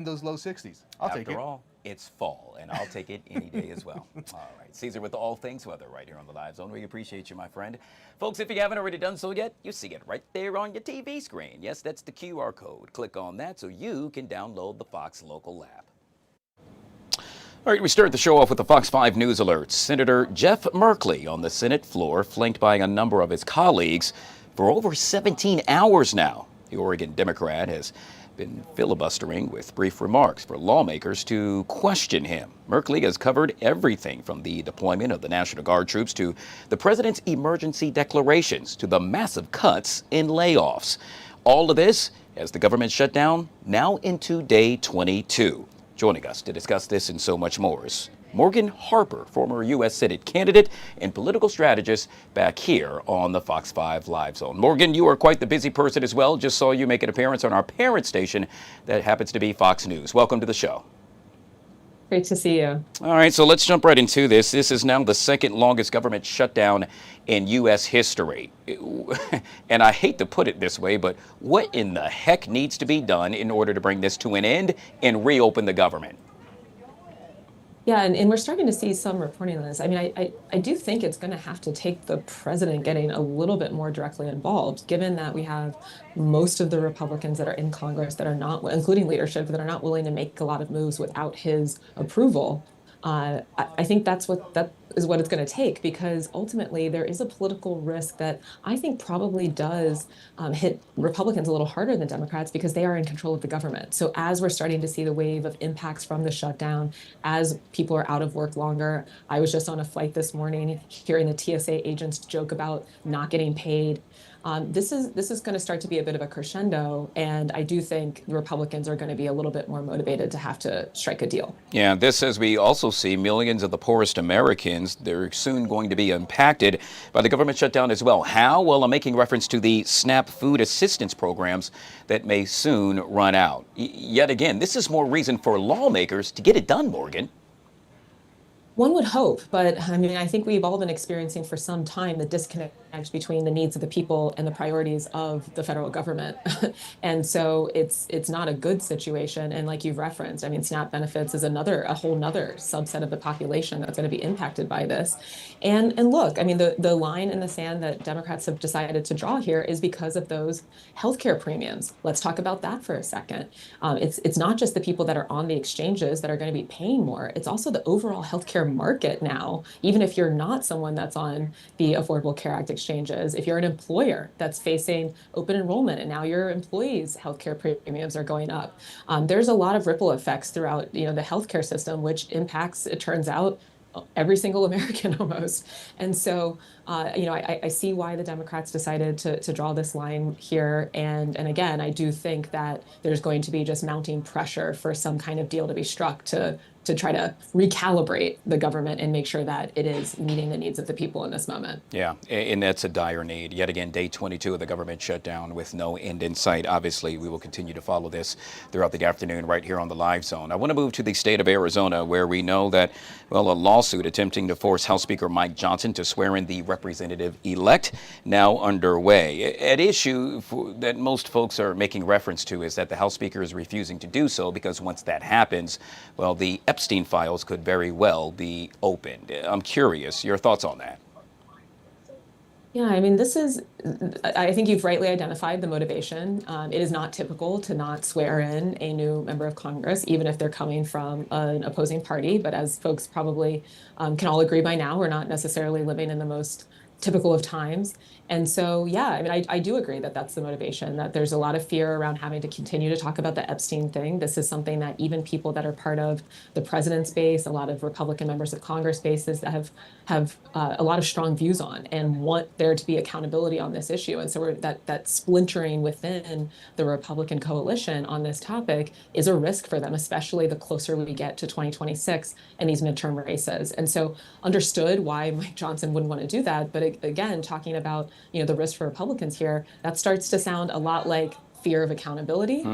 those low 60s. I'll take it. After all, it's fall, and I'll take it any day as well. All right, Caesar with all things weather right here on the Live Zone. We appreciate you, my friend. Folks, if you haven't already done so yet, you see it right there on your TV screen. Yes, that's the QR code. Click on that so you can download the Fox local app. All right, we start the show off with the Fox 5 News alerts. Senator Jeff Merkley on the Senate floor, flanked by a number of his colleagues for over 17 hours now. The Oregon Democrat has been filibustering with brief remarks for lawmakers to question him. Merkley has covered everything from the deployment of the National Guard troops to the president's emergency declarations to the massive cuts in layoffs. All of this as the government shutdown now into day 22. Joining us to discuss this and so much more is Morgan Harper, former U.S. Senate candidate and political strategist, back here on the Fox 5 Live Zone. Morgan, you are quite the busy person as well. Just saw you make an appearance on our parent station that happens to be Fox News. Welcome to the show. Great to see you. All right, so let's jump right into this. This is now the second longest government shutdown in U.S. history. And I hate to put it this way, but what in the heck needs to be done in order to bring this to an end and reopen the government? Yeah, and we're starting to see some reporting on this. I mean, I do think it's going to have to take the president getting a little bit more directly involved, given that we have most of the Republicans that are in Congress that are not, including leadership, that are not willing to make a lot of moves without his approval. I think that is what it's going to take, because ultimately there is a political risk that I think probably does hit Republicans a little harder than Democrats, because they are in control of the government. So as we're starting to see the wave of impacts from the shutdown, as people are out of work longer, I was just on a flight this morning hearing the TSA agents joke about not getting paid. This is going to start to be a bit of a crescendo, and I do think the Republicans are going to be a little bit more motivated to have to strike a deal. Yeah, this as we also see millions of the poorest Americans, they're soon going to be impacted by the government shutdown as well. How? Well, I'm making reference to the SNAP food assistance programs that may soon run out. Yet again, this is more reason for lawmakers to get it done, Morgan. One would hope, but I mean, I think we've all been experiencing for some time the disconnect between the needs of the people and the priorities of the federal government. And so it's not a good situation. And like you've referenced, I mean, SNAP benefits is a whole nother subset of the population that's going to be impacted by this. And look, I mean, the line in the sand that Democrats have decided to draw here is because of those healthcare premiums. Let's talk about that for a second. It's not just the people that are on the exchanges that are going to be paying more. It's also the overall healthcare market now, even if you're not someone that's on the Affordable Care Act exchanges, if you're an employer that's facing open enrollment and now your employees' healthcare premiums are going up. There's a lot of ripple effects throughout, the healthcare system, which impacts, it turns out, every single American almost. And so, I see why the Democrats decided to draw this line here. And again, I do think that there's going to be just mounting pressure for some kind of deal to be struck to try to recalibrate the government and make sure that it is meeting the needs of the people in this moment. Yeah, and that's a dire need. Yet again, day 22 of the government shutdown with no end in sight. Obviously, we will continue to follow this throughout the afternoon right here on the Live Zone. I want to move to the state of Arizona, where we know that, well, a lawsuit attempting to force House Speaker Mike Johnson to swear in the representative-elect now underway. At issue that most folks are making reference to is that the House Speaker is refusing to do so because once that happens, well, the Epstein files could very well be opened. I'm curious, your thoughts on that? Yeah, I mean, I think you've rightly identified the motivation. It is not typical to not swear in a new member of Congress, even if they're coming from an opposing party. But as folks probably can all agree by now, we're not necessarily living in the most typical of times. And so, yeah, I mean, I do agree that that's the motivation, that there's a lot of fear around having to continue to talk about the Epstein thing. This is something that even people that are part of the president's base, a lot of Republican members of Congress bases that have a lot of strong views on and want there to be accountability on this issue. And so that splintering within the Republican coalition on this topic is a risk for them, especially the closer we get to 2026 and these midterm races. And so understood why Mike Johnson wouldn't want to do that. But again, talking about the risk for Republicans here, that starts to sound a lot like fear of accountability,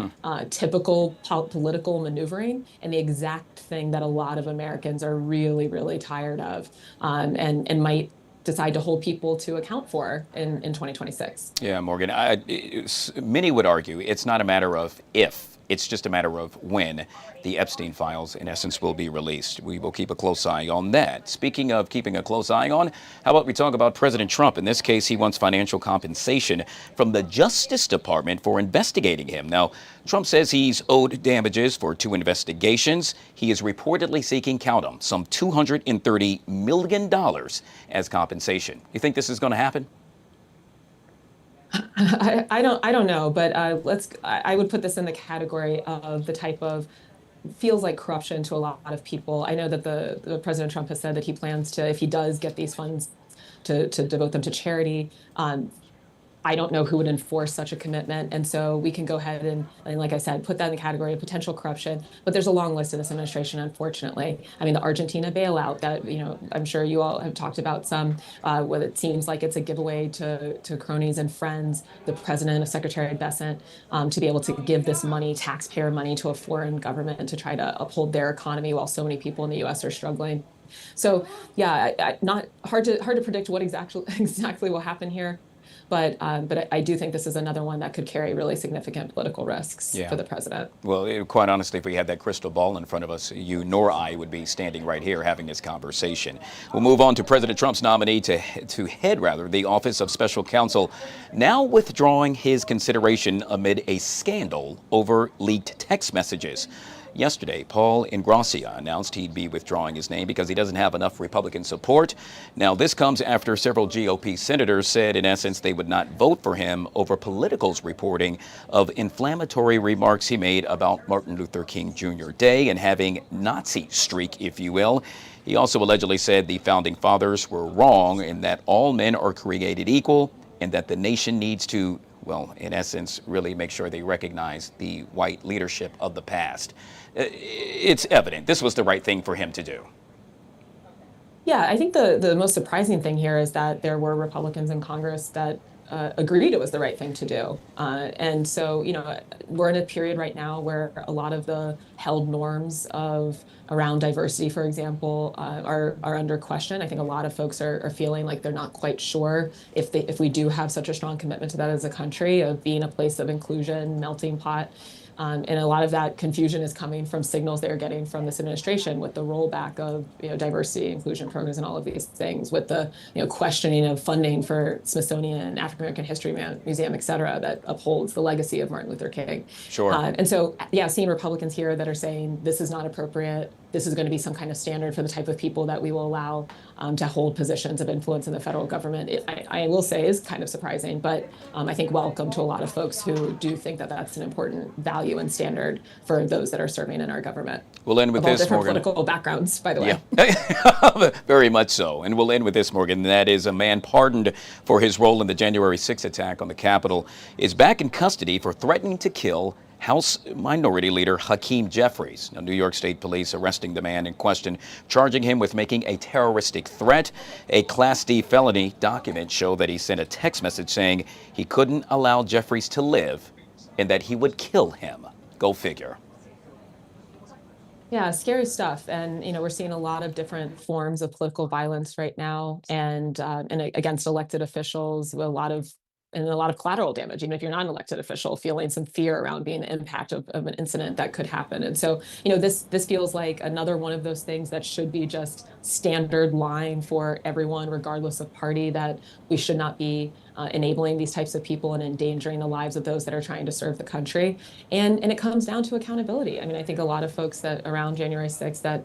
typical political maneuvering, and the exact thing that a lot of Americans are really, really tired of, and might decide to hold people to account for in 2026. Yeah, Morgan, many would argue it's not a matter of if It's just a matter of when the Epstein files, in essence, will be released. We will keep a close eye on that. Speaking of keeping a close eye on, how about we talk about President Trump? In this case, he wants financial compensation from the Justice Department for investigating him. Now, Trump says he's owed damages for 2 investigations. He is reportedly seeking, count them, some $230 million as compensation. You think this is going to happen? I don't know, but I would put this in the category of the type of feels like corruption to a lot of people. I know that the President Trump has said that he plans to, if he does get these funds, to devote them to charity. I don't know who would enforce such a commitment. And so we can go ahead and, like I said, put that in the category of potential corruption. But there's a long list in this administration, unfortunately. I mean, the Argentina bailout that, I'm sure you all have talked about some, what it seems like it's a giveaway to cronies and friends, the president of Secretary Bessent, to be able to give this money, taxpayer money, to a foreign government to try to uphold their economy while so many people in the U.S. are struggling. So, yeah, not hard to predict what exactly will happen here. But I do think this is another one that could carry really significant political risks for the president. Well, quite honestly, if we had that crystal ball in front of us, you nor I would be standing right here having this conversation. We'll move on to President Trump's nominee to head the Office of Special Counsel, now withdrawing his consideration amid a scandal over leaked text messages. Yesterday, Paul Ingrassia announced he'd be withdrawing his name because he doesn't have enough Republican support. Now, this comes after several GOP senators said, in essence, they would not vote for him over Political's reporting of inflammatory remarks he made about Martin Luther King Jr. Day and having Nazi streak, if you will. He also allegedly said the founding fathers were wrong in that all men are created equal and that the nation needs to, well, in essence, really make sure they recognize the white leadership of the past. It's evident this was the right thing for him to do. Yeah, I think the most surprising thing here is that there were Republicans in Congress that agreed it was the right thing to do. And so, we're in a period right now where a lot of the held norms around diversity, for example, are under question. I think a lot of folks are feeling like they're not quite sure if we do have such a strong commitment to that as a country, of being a place of inclusion, melting pot. And a lot of that confusion is coming from signals they're getting from this administration with the rollback of diversity, inclusion programs, and all of these things, with the questioning of funding for Smithsonian, African American History Museum, et cetera, that upholds the legacy of Martin Luther King. Sure. And so, seeing Republicans here that are saying this is not appropriate, this is going to be some kind of standard for the type of people that we will allow to hold positions of influence in the federal government, I will say is kind of surprising, but I think welcome to a lot of folks who do think that that's an important value and standard for those that are serving in our government. We'll end with this, different Morgan. Political backgrounds, by the way. Yeah, very much so. And we'll end with this, Morgan. That is, a man pardoned for his role in the January 6th attack on the Capitol is back in custody for threatening to kill House Minority Leader Hakeem Jeffries. Now, New York State Police arresting the man in question, charging him with making a terroristic threat. A Class D felony documents show that he sent a text message saying he couldn't allow Jeffries to live and that he would kill him. Go figure. Yeah, scary stuff. And, we're seeing a lot of different forms of political violence right now and against elected officials, a lot of collateral damage, even if you're not an elected official, feeling some fear around being the impact of an incident that could happen. And so, this feels like another one of those things that should be just standard line for everyone, regardless of party, that we should not be enabling these types of people and endangering the lives of those that are trying to serve the country. And it comes down to accountability. I mean, I think a lot of folks that around January 6th that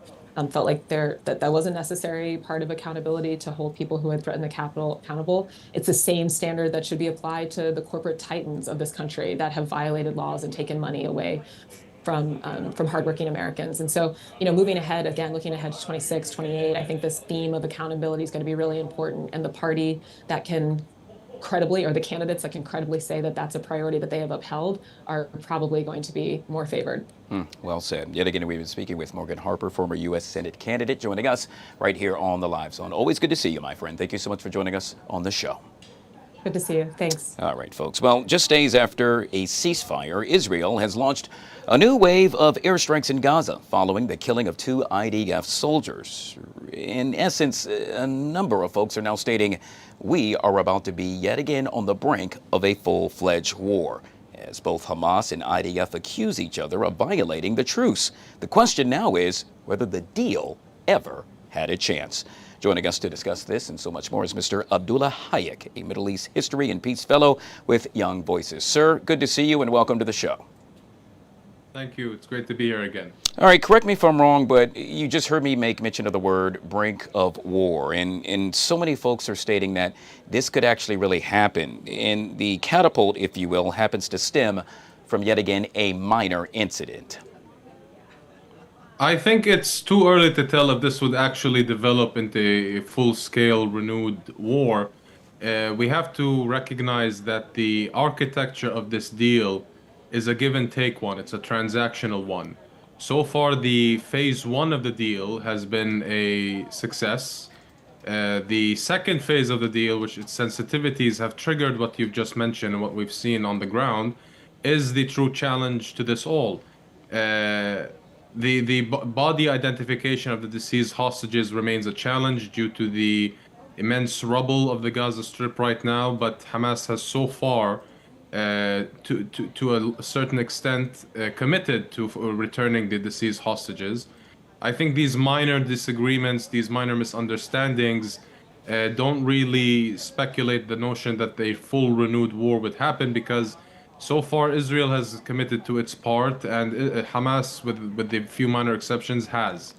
felt like that was a necessary part of accountability to hold people who had threatened the Capitol accountable. It's the same standard that should be applied to the corporate titans of this country that have violated laws and taken money away from hardworking Americans. And so, moving ahead, again, looking ahead to 26, 28, I think this theme of accountability is going to be really important. And the party that can credibly, or the candidates that can credibly say that that's a priority that they have upheld, are probably going to be more favored. Well said. Yet again, we've been speaking with Morgan Harper, former U.S. Senate candidate, joining us right here on the Live Zone. Always good to see you, my friend. Thank you so much for joining us on the show. Good to see you. Thanks. All right, folks. Well, just days after a ceasefire, Israel has launched a new wave of airstrikes in Gaza following the killing of 2 IDF soldiers. In essence, a number of folks are now stating we are about to be yet again on the brink of a full-fledged war. as both Hamas and IDF accuse each other of violating the truce. The question now is whether the deal ever had a chance. Joining us to discuss this and so much more is Mr. Abdullah Hayek, a Middle East History and Peace Fellow with Young Voices. Sir, good to see you and welcome to the show. Thank you. It's great to be here again. All right, correct me if I'm wrong, but you just heard me make mention of the word brink of war. And so many folks are stating that this could actually really happen. And the catapult, if you will, happens to stem from yet again a minor incident. I think it's too early to tell if this would actually develop into a full-scale renewed war. We have to recognize that the architecture of this deal is a give and take one. It's a transactional one. So far, the phase one of the deal has been a success. The second phase of the deal, which its sensitivities have triggered what you've just mentioned and what we've seen on the ground, is the true challenge to this all. The body identification of the deceased hostages remains a challenge due to the immense rubble of the Gaza Strip right now, but Hamas has so far to a certain extent committed to returning the deceased hostages. I think these minor disagreements, these minor misunderstandings don't really speculate the notion that a full renewed war would happen, because so far Israel has committed to its part and Hamas, with the few minor exceptions, has.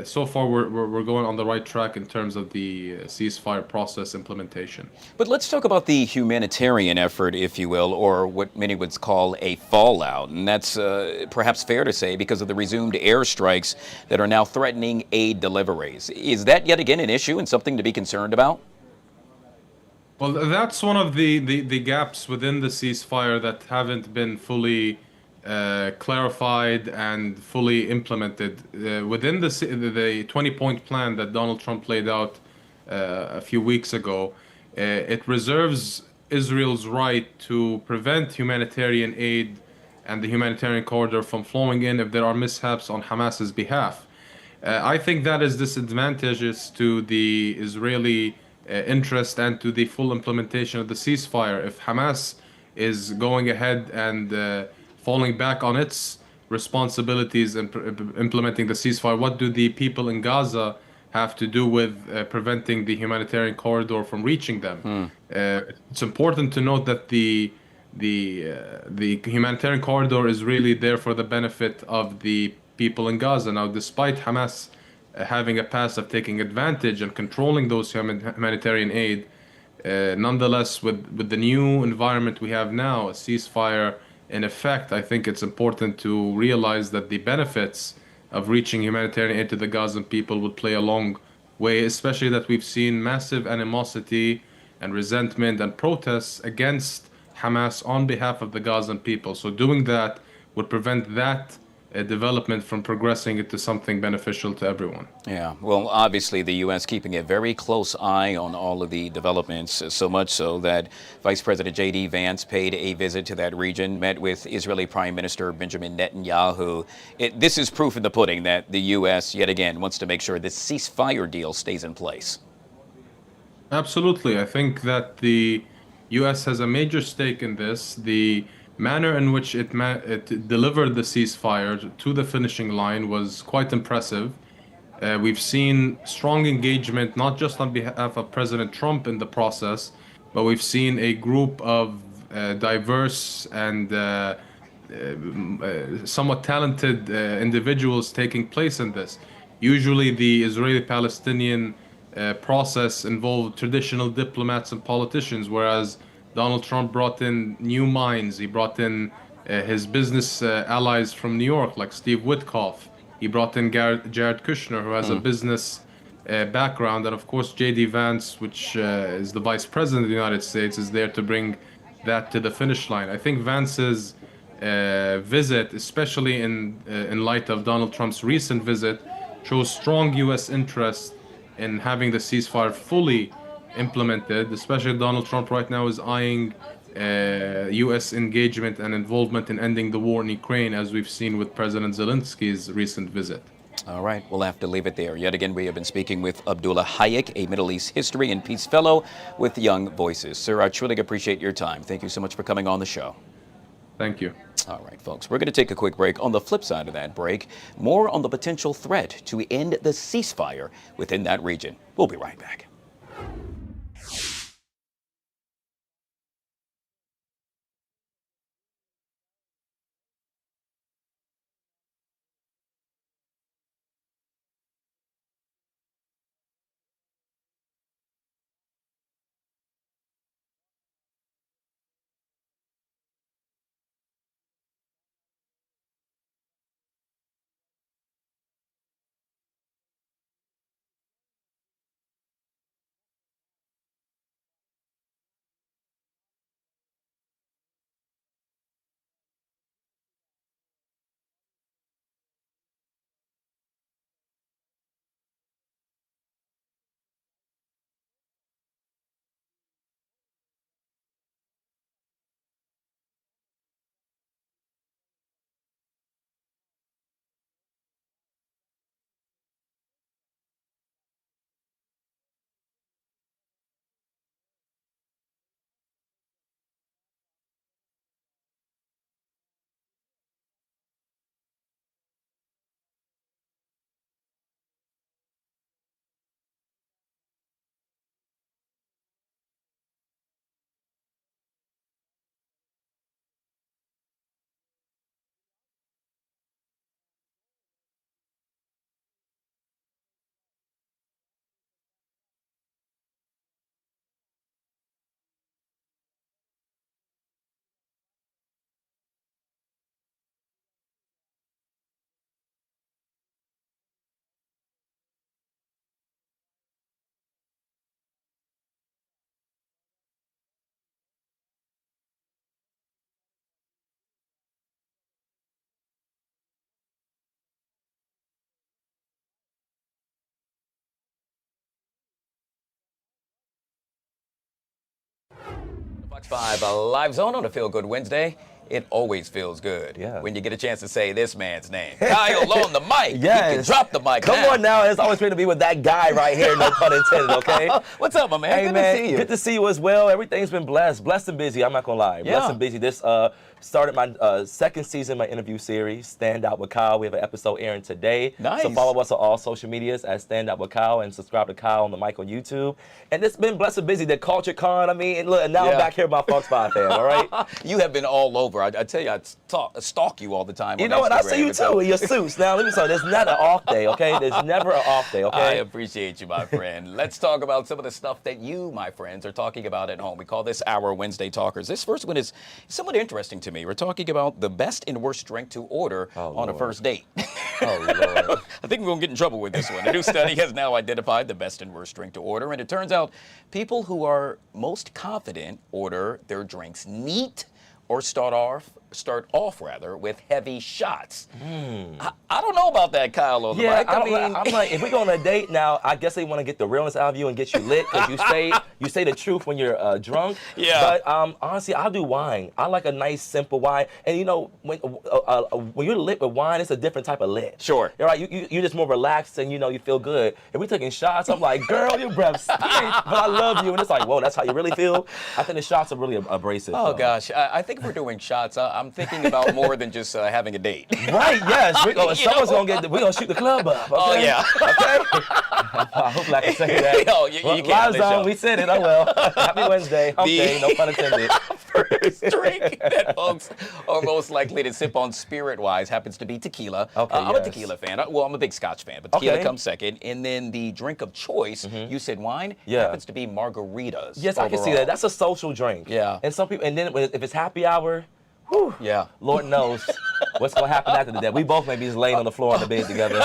So far we're going on the right track in terms of the ceasefire process implementation. But let's talk about the humanitarian effort, if you will, or what many would call a fallout. And that's perhaps fair to say because of the resumed airstrikes that are now threatening aid deliveries. Is that yet again an issue and something to be concerned about? Well, that's one of the gaps within the ceasefire that haven't been fully clarified and fully implemented. Within the 20-point plan that Donald Trump laid out a few weeks ago, it reserves Israel's right to prevent humanitarian aid and the humanitarian corridor from flowing in if there are mishaps on Hamas's behalf. I think that is disadvantageous to the Israeli interest and to the full implementation of the ceasefire. If Hamas is going ahead and falling back on its responsibilities in implementing the ceasefire, what do the people in Gaza have to do with preventing the humanitarian corridor from reaching them? It's important to note that the humanitarian corridor is really there for the benefit of the people in Gaza. Now, despite Hamas having a past of taking advantage and controlling those humanitarian aid, nonetheless, with the new environment we have now, a ceasefire in effect, I think it's important to realize that the benefits of reaching humanitarian aid to the Gazan people would play a long way, especially that we've seen massive animosity and resentment and protests against Hamas on behalf of the Gazan people. So doing that would prevent that development from progressing into something beneficial to everyone. Yeah, well, obviously the U.S. keeping a very close eye on all of the developments, so much so that Vice President J.D. Vance paid a visit to that region, met with Israeli Prime Minister Benjamin Netanyahu. This is proof in the pudding that the U.S. yet again wants to make sure this ceasefire deal stays in place. Absolutely. I think that the U.S. has a major stake in this. The manner in which it delivered the ceasefire to the finishing line was quite impressive. We've seen strong engagement, not just on behalf of President Trump in the process, but we've seen a group of diverse and somewhat talented individuals taking place in this. Usually the Israeli-Palestinian process involved traditional diplomats and politicians, whereas Donald Trump brought in new minds. He brought in his business allies from New York, like Steve Witkoff. He brought in Jared Kushner, who has a business background. And of course, J.D. Vance, which is the Vice President of the United States, is there to bring that to the finish line. I think Vance's visit, especially in light of Donald Trump's recent visit, shows strong U.S. interest in having the ceasefire fully implemented, especially Donald Trump right now is eyeing U.S. engagement and involvement in ending the war in Ukraine, as we've seen with President Zelensky's recent visit. All right, we'll have to leave it there. Yet again, we have been speaking with Abdullah Hayek, a Middle East History and Peace Fellow with Young Voices. Sir, I truly appreciate your time. Thank you so much for coming on the show. Thank you. All right, folks, we're going to take a quick break. On the flip side of that break, more on the potential threat to end the ceasefire within that region. We'll be right back. Fox 5 Live Zone on a Feel Good Wednesday. It always feels good when you get a chance to say this man's name. Kyle on the mic. Yes. You can drop the mic Come on now. It's always great to be with that guy right here. No pun intended, okay? What's up, my man? Hey, Good man. to see you. Good to see you as well. Everything's been blessed. Blessed and busy. I'm not going to lie. Blessed and busy. This started my second season, my interview series, Stand Out with Kyle. We have an episode airing today. Nice. So follow us on all social medias at Stand Out with Kyle and subscribe to Kyle on the mic on YouTube. And it's been blessed and busy. The Culture Con, I mean, and look, and now I'm back here with my Fox 5 fan, all right? You have been all over. I tell you, I stalk you all the time. You know what? I see you too in your suits. Now, let me tell you, there's not an off day, okay? There's never an off day, okay? I appreciate you, my friend. Let's talk about some of the stuff that you, my friends, are talking about at home. We call this our Wednesday Talkers. This first one is somewhat interesting to me. We're talking about the best and worst drink to order on a first date. Oh, Lord. I think we're going to get in trouble with this one. A new study has now identified the best and worst drink to order, and it turns out people who are most confident order their drinks neat or start off with heavy shots. I don't know about that, Kyle, on the mic. I'm like, if we go on a date now, I guess they want to get the realness out of you and get you lit because you say the truth when you're drunk. Yeah. But honestly, I'll do wine. I like a nice, simple wine. And you know, when you're lit with wine, it's a different type of lit. Sure. You're right. You're just more relaxed and you feel good. If we're taking shots, I'm like, girl, your breath stinks, but I love you. And it's like, whoa, that's how you really feel. I think the shots are really abrasive. Oh gosh, I think if we're doing shots, I'm thinking about more than just having a date. Right, yes. Someone's we're going to shoot the club up. Okay? Oh, yeah. Okay? I hope I can say that. Yo, you can't Live Zone, we said it. Oh, well. Happy Wednesday. Okay, no pun intended. First drink that folks are most likely to sip on spirit-wise happens to be tequila. Okay, I'm a tequila fan. Well, I'm a big Scotch fan, but tequila comes second. And then the drink of choice, you said wine, happens to be margaritas. Yes, I can see that. That's a social drink. Yeah. And some people, and then if it's happy hour, whew, yeah, Lord knows what's going to happen after that. We both may be just laying on the floor in the bed together.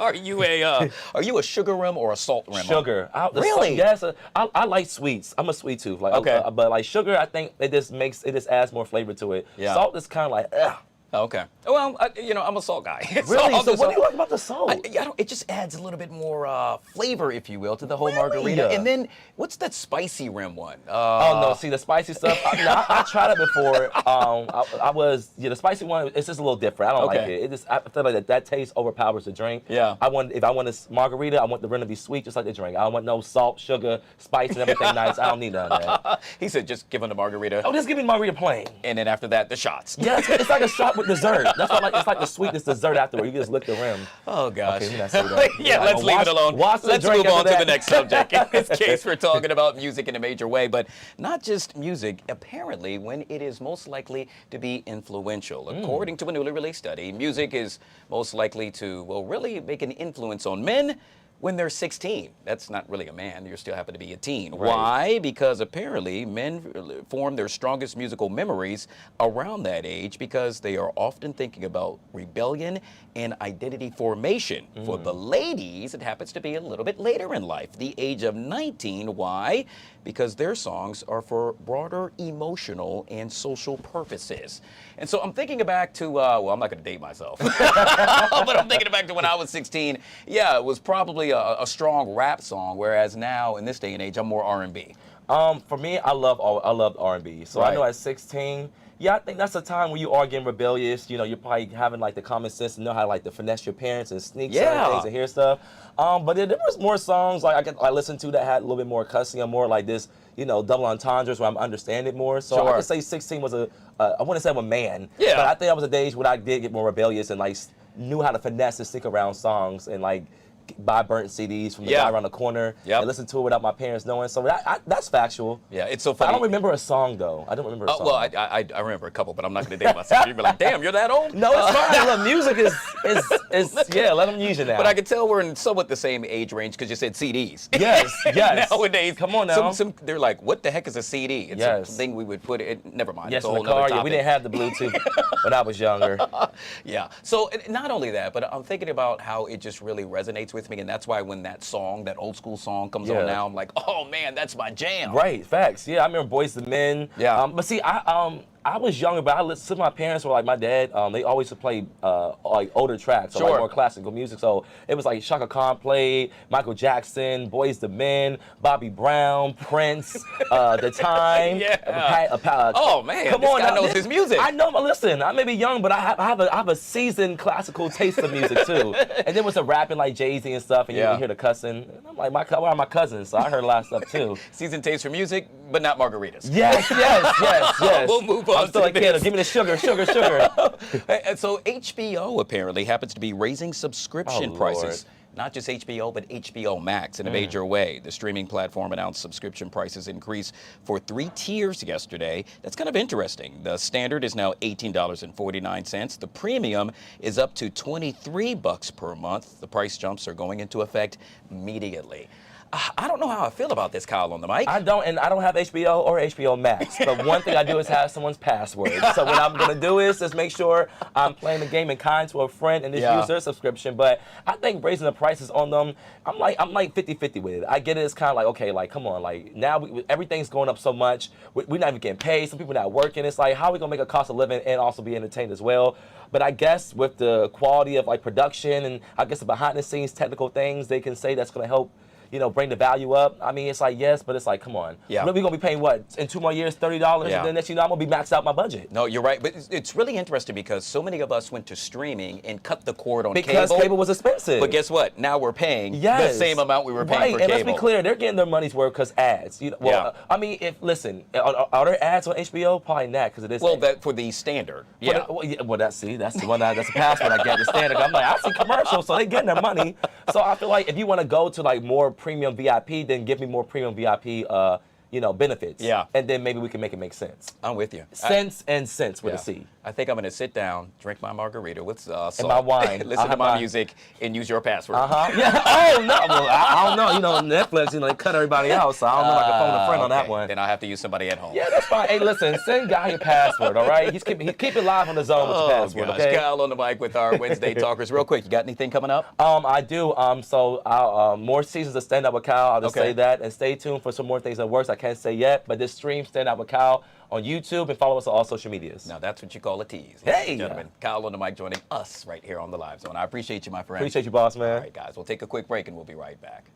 Are you a sugar rim or a salt rim? Sugar. Really? Yes. I like sweets. I'm a sweet tooth. But like sugar, I think it just adds more flavor to it. Yeah. Salt is kind of like, ugh. Okay. Well, I'm a salt guy. Really? So what do you like about the salt? It just adds a little bit more flavor, if you will, to the whole margarita. And then, what's that spicy rim one? Oh no, see the spicy stuff. I tried it before. The spicy one. It's just a little different. I don't like it. I feel like that taste overpowers the drink. Yeah. If I want a margarita, I want the rim to be sweet, just like the drink. I don't want no salt, sugar, spice, and everything nice. I don't need none of that. He said, just give him the margarita. Oh, just give me margarita plain. And then after that, the shots. Yeah, it's like a shot with dessert. That's why it's like the sweetness dessert afterward. You just lick the rim. Oh gosh. Okay, let's say that. Yeah, let's leave it alone. Let's move on to the next subject. In this case, we're talking about music in a major way, but not just music. Apparently, when it is most likely to be influential. According to a newly released study, music is most likely to, really make an influence on men when they're 16. That's not really a man. You still happen to be a teen. Right. Why? Because apparently men form their strongest musical memories around that age because they are often thinking about rebellion and identity formation. For the ladies, it happens to be a little bit later in life, the age of 19. Why? Because their songs are for broader emotional and social purposes. And so I'm thinking back to, I'm not going to date myself, but I'm thinking back to when I was 16. Yeah, it was probably a strong rap song, whereas now, in this day and age, I'm more R&B. For me, I loved R&B. So I know at 16, I think that's a time when you are getting rebellious. You're probably having like the common sense to know how to like to finesse your parents and sneak certain things and hear stuff. But there was more songs like I listened to that had a little bit more cussing and more like this, double entendres where I'm understanding it more. So I could say 16 was I wouldn't say I'm a man. Yeah. But I think that was a age when I did get more rebellious and like knew how to finesse and stick around songs and like buy burnt CDs from the guy around the corner and listen to it without my parents knowing. So that's factual. Yeah, it's so funny. I don't remember a song though. I don't remember a song. Well, I remember a couple, but I'm not going to date myself. You'd be like, damn, you're that old? No, it's fine. Look, music is let them use it now. But I can tell we're in somewhat the same age range because you said CDs. Yes. Nowadays, come on now. They're like, what the heck is a CD? It's something we would put it. Never mind. Yes, in the car. Yeah, we didn't have the Bluetooth when I was younger. Yeah. So not only that, but I'm thinking about how it just really resonates with me, and that's why when that song, that old school song comes on now, I'm like, oh man, that's my jam. Right, facts. Yeah, I remember Boys II Men. Yeah. But see, I was younger, but I listened to my parents, or like my dad, they always would play like older tracks, or like more classical music. So it was like Shaka Khan played, Michael Jackson, Boys II Men, Bobby Brown, Prince, The Time. Oh man, come this on, guy knows his music. I know, listen, I may be young, but I have a seasoned classical taste of music too. And then with the rapping like Jay-Z and stuff, and you hear the cussing. And I'm like, where are my cousins? So I heard a lot of stuff too. Seasoned taste for music, but not margaritas. Yes. We'll move on. I'm still like, give me the sugar. And so HBO apparently happens to be raising subscription prices. Not just HBO, but HBO Max in a major way. The streaming platform announced subscription prices increased for 3 tiers yesterday. That's kind of interesting. The standard is now $18.49. The premium is up to $23 per month. The price jumps are going into effect immediately. I don't know how I feel about this, Kyle, on the mic. I don't have HBO or HBO Max. But one thing I do is have someone's password. So what I'm gonna do is just make sure I'm playing the game in kind to a friend and just use their subscription. But I think raising the prices on them, I'm like 50-50 with it. I get it. It's kind of like, okay, like come on, like now everything's going up so much. We're not even getting paid. Some people not working. It's like, how are we gonna make a cost of living and also be entertained as well? But I guess with the quality of like production and I guess the behind the scenes technical things, they can say that's gonna help, bring the value up. I mean, it's like, yes, but it's like, come on. Yeah. We're going to be paying, what, in 2 more years, $30? And then next I'm going to be maxed out my budget. No, you're right. But it's really interesting because so many of us went to streaming and cut the cord on cable. Because cable was expensive. But guess what? Now we're paying the same amount we were paying for cable. And let's be clear, they're getting their money's worth because ads. I mean, listen, are there ads on HBO? Probably not, because it is. Well, that for the standard. That's the one, that's the password I get, the standard. I'm like, I see commercials, so they're getting their money. So I feel like if you want to go to like more premium VIP, then give me more premium VIP benefits. Yeah. And then maybe we can make it make sense. I'm with you. Sense with a C. I think I'm going to sit down, drink my margarita with salt, and my wine, listen to my music, and use your password. Yeah. Oh no. Well, I don't know. Netflix, they cut everybody out, so I don't know if I can phone a friend on that one. Then I have to use somebody at home. Yeah, that's fine. Hey, listen, send Guy your password. All right. Keep it live on the zone with your password. Gosh. Okay. Kyle on the mic with our Wednesday talkers. Real quick, you got anything coming up? I do. So more seasons of Stand Up with Kyle. I'll just say that, and stay tuned for some more things that works. I can't say yet, but this stream Stand Up with Kyle on YouTube and follow us on all social medias. Now that's what you call a tease. Hey, Ladies and gentlemen, Kyle on the mic joining us right here on the Live Zone. I appreciate you, my friend. Appreciate you, boss man. All right, guys, we'll take a quick break and we'll be right back.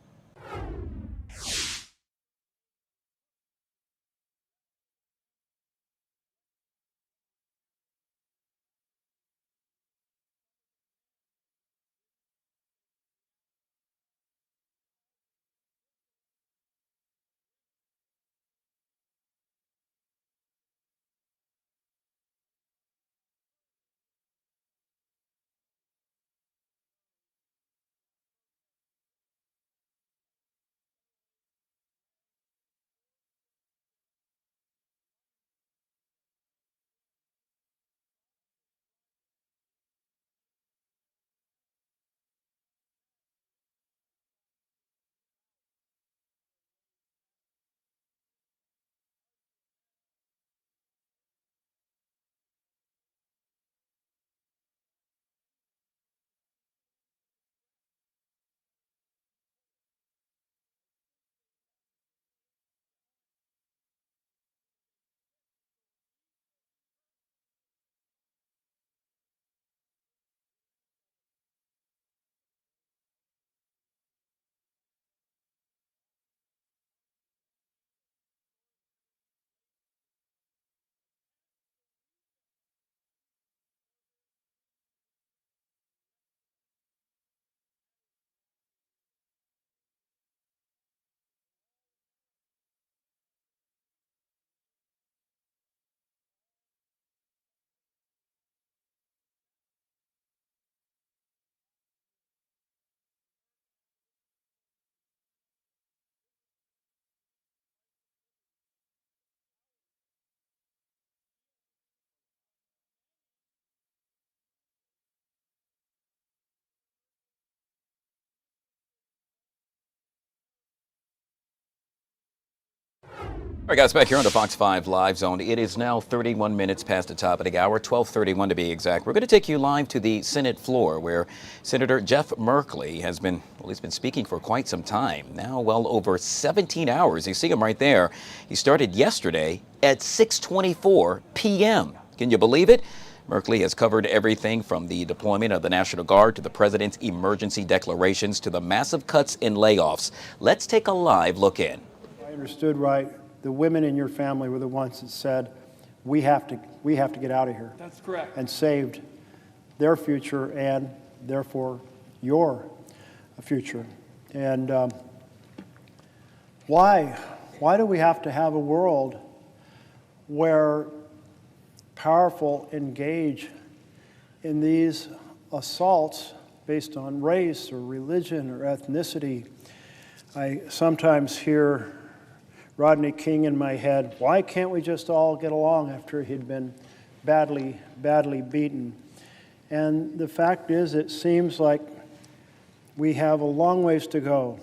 All right, guys, back here on the Fox 5 Live Zone. It is now 31 minutes past the top of the hour, 12:31 to be exact. We're going to take you live to the Senate floor where Senator Jeff Merkley has been, well, he's been speaking for quite some time, now well over 17 hours. You see him right there. He started yesterday at 6:24 p.m. Can you believe it? Merkley has covered everything from the deployment of the National Guard to the president's emergency declarations to the massive cuts in layoffs. Let's take a live look in. I understood right. The women in your family were the ones that said, we have to get out of here. That's correct. And saved their future and therefore your future. And why do we have to have a world where powerful engage in these assaults based on race or religion or ethnicity? I sometimes hear Rodney King in my head, why can't we just all get along after he'd been badly beaten? And the fact is, it seems like we have a long ways to go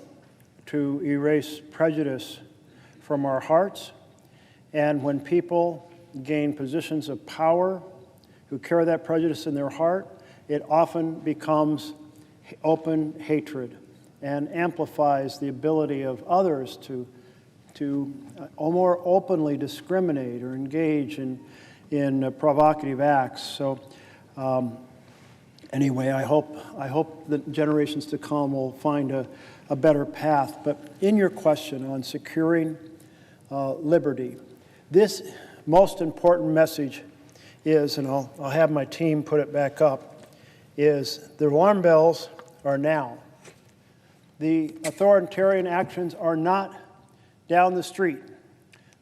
to erase prejudice from our hearts. And when people gain positions of power who carry that prejudice in their heart, it often becomes open hatred and amplifies the ability of others to more openly discriminate or engage in provocative acts. So anyway, I hope that generations to come will find a better path. But in your question on securing liberty, this most important message is, and I'll have my team put it back up, is the alarm bells are now. The authoritarian actions are not down the street.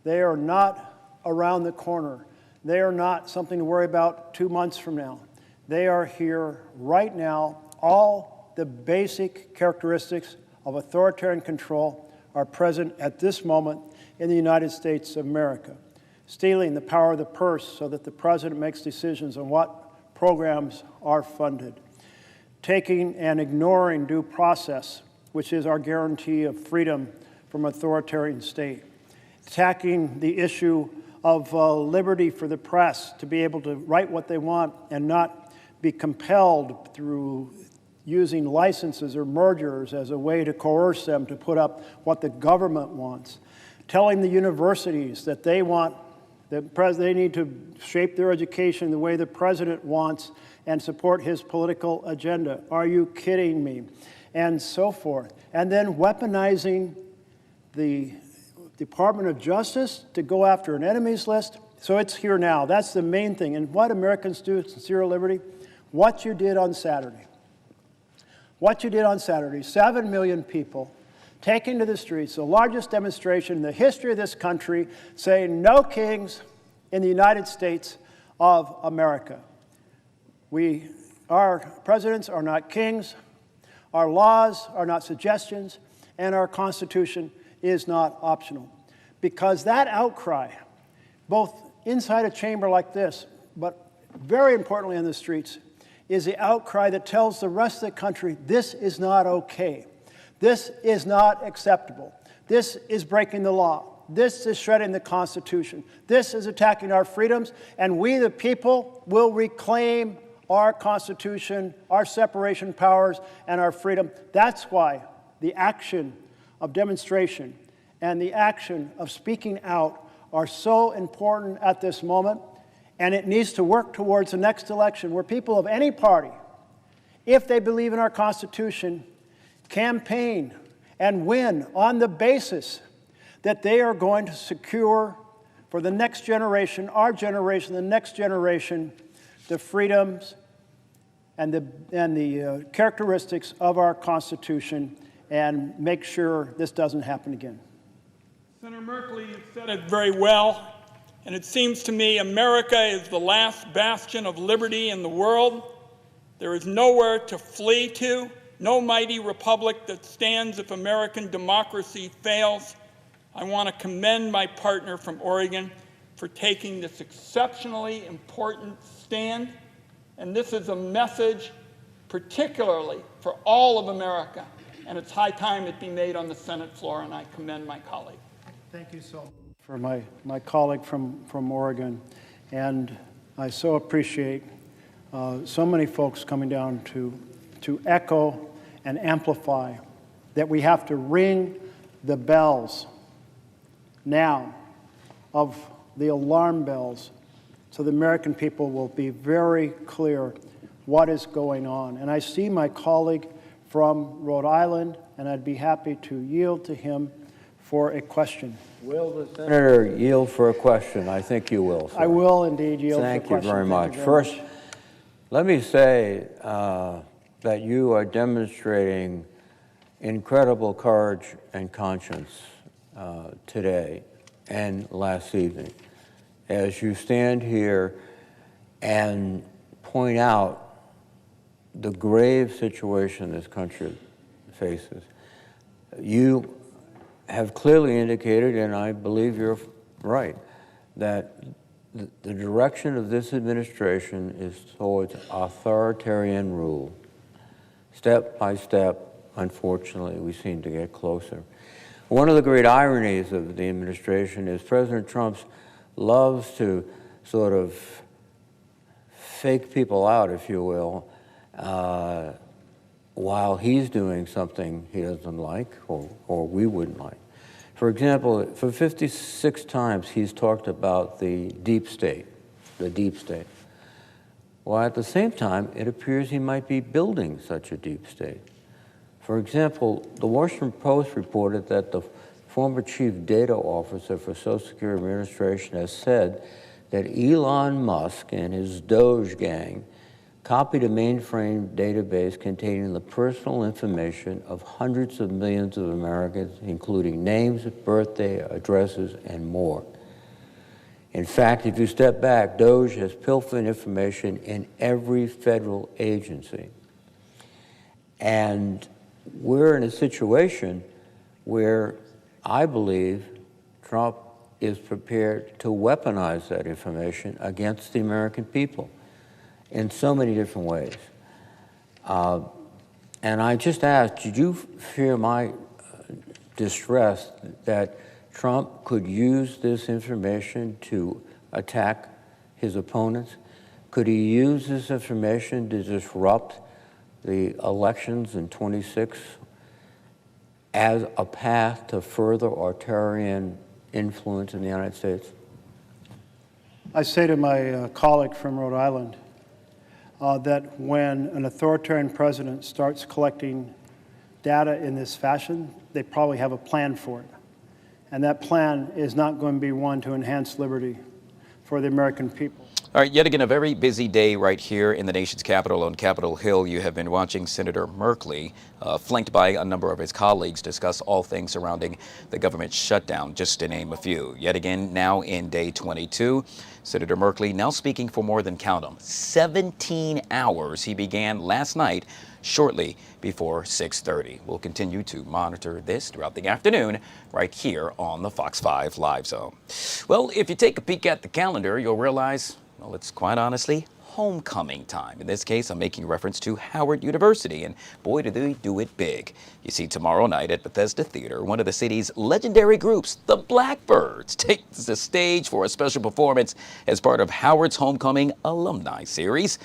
They are not around the corner. They are not something to worry about 2 months from now. They are here right now. All the basic characteristics of authoritarian control are present at this moment in the United States of America. Stealing the power of the purse so that the president makes decisions on what programs are funded. Taking and ignoring due process, which is our guarantee of freedom from authoritarian state. Attacking the issue of liberty for the press to be able to write what they want and not be compelled through using licenses or mergers as a way to coerce them to put up what the government wants. Telling the universities that they want They need to shape their education the way the president wants and support his political agenda. Are you kidding me? And so forth. And then weaponizing the Department of Justice to go after an enemies list. So it's here now. That's the main thing. And what Americans do at Sincere Liberty, what you did on Saturday. What you did on Saturday, 7 million people taking to the streets, the largest demonstration in the history of this country, saying no kings in the United States of America. Our presidents are not kings, our laws are not suggestions, and our Constitution is not optional. Because that outcry, both inside a chamber like this, but very importantly in the streets, is the outcry that tells the rest of the country this is not okay. This is not acceptable. This is breaking the law. This is shredding the Constitution. This is attacking our freedoms, and we, the people, will reclaim our Constitution, our separation of powers, and our freedom. That's why the action of demonstration and the action of speaking out are so important at this moment, and it needs to work towards the next election where people of any party, if they believe in our Constitution, campaign and win on the basis that they are going to secure for the next generation, our generation, the next generation, the freedoms and the characteristics of our Constitution, and make sure this doesn't happen again. Senator Merkel, you said it very well, and it seems to me America is the last bastion of liberty in the world. There is nowhere to flee to, no mighty republic that stands if American democracy fails. I want to commend my partner from Oregon for taking this exceptionally important stand. And this is a message particularly for all of America. And it's high time it be made on the Senate floor, and I commend my colleague. Thank you so much for my colleague from Oregon. And I so appreciate so many folks coming down to echo and amplify that we have to ring the bells now of the alarm bells so the American people will be very clear what is going on. And I see my colleague from Rhode Island, and I'd be happy to yield to him for a question. Will the Senator yield for a question? I think you will, sir. I will indeed yield for a question. Thank you very much. First, let me say that you are demonstrating incredible courage and conscience today and last evening as you stand here and point out the grave situation this country faces. You have clearly indicated, and I believe you're right, that the direction of this administration is towards authoritarian rule. Step by step, unfortunately, we seem to get closer. One of the great ironies of the administration is President Trump loves to sort of fake people out, if you will, while he's doing something he doesn't like or we wouldn't like. For example, for 56 times he's talked about the deep state, While at the same time, it appears he might be building such a deep state. For example, the Washington Post reported that the former chief data officer for Social Security Administration has said that Elon Musk and his Doge gang copied a mainframe database containing the personal information of hundreds of millions of Americans, including names, birthday, addresses, and more. In fact, if you step back, Doge has pilfered information in every federal agency. And we're in a situation where I believe Trump is prepared to weaponize that information against the American people in so many different ways. And I just asked, did you fear my distress that Trump could use this information to attack his opponents? Could he use this information to disrupt the elections in 26 as a path to further authoritarian influence in the United States? I say to my colleague from Rhode Island that when an authoritarian president starts collecting data in this fashion, they probably have a plan for it. And that plan is not going to be one to enhance liberty for the American people. All right, yet again, a very busy day right here in the nation's capital on Capitol Hill. You have been watching Senator Merkley, flanked by a number of his colleagues, discuss all things surrounding the government shutdown, just to name a few. Yet again, now in day 22, Senator Merkley now speaking for more than, count them, 17 hours. He began last night, shortly before 6:30. We'll continue to monitor this throughout the afternoon right here on the Fox 5 Live Zone. Well, if you take a peek at the calendar, you'll realize, well, it's quite honestly homecoming time. In this case, I'm making reference to Howard University, and boy, do they do it big. You see, tomorrow night at Bethesda Theater, one of the city's legendary groups, the Blackbirds, takes the stage for a special performance as part of Howard's Homecoming Alumni Series.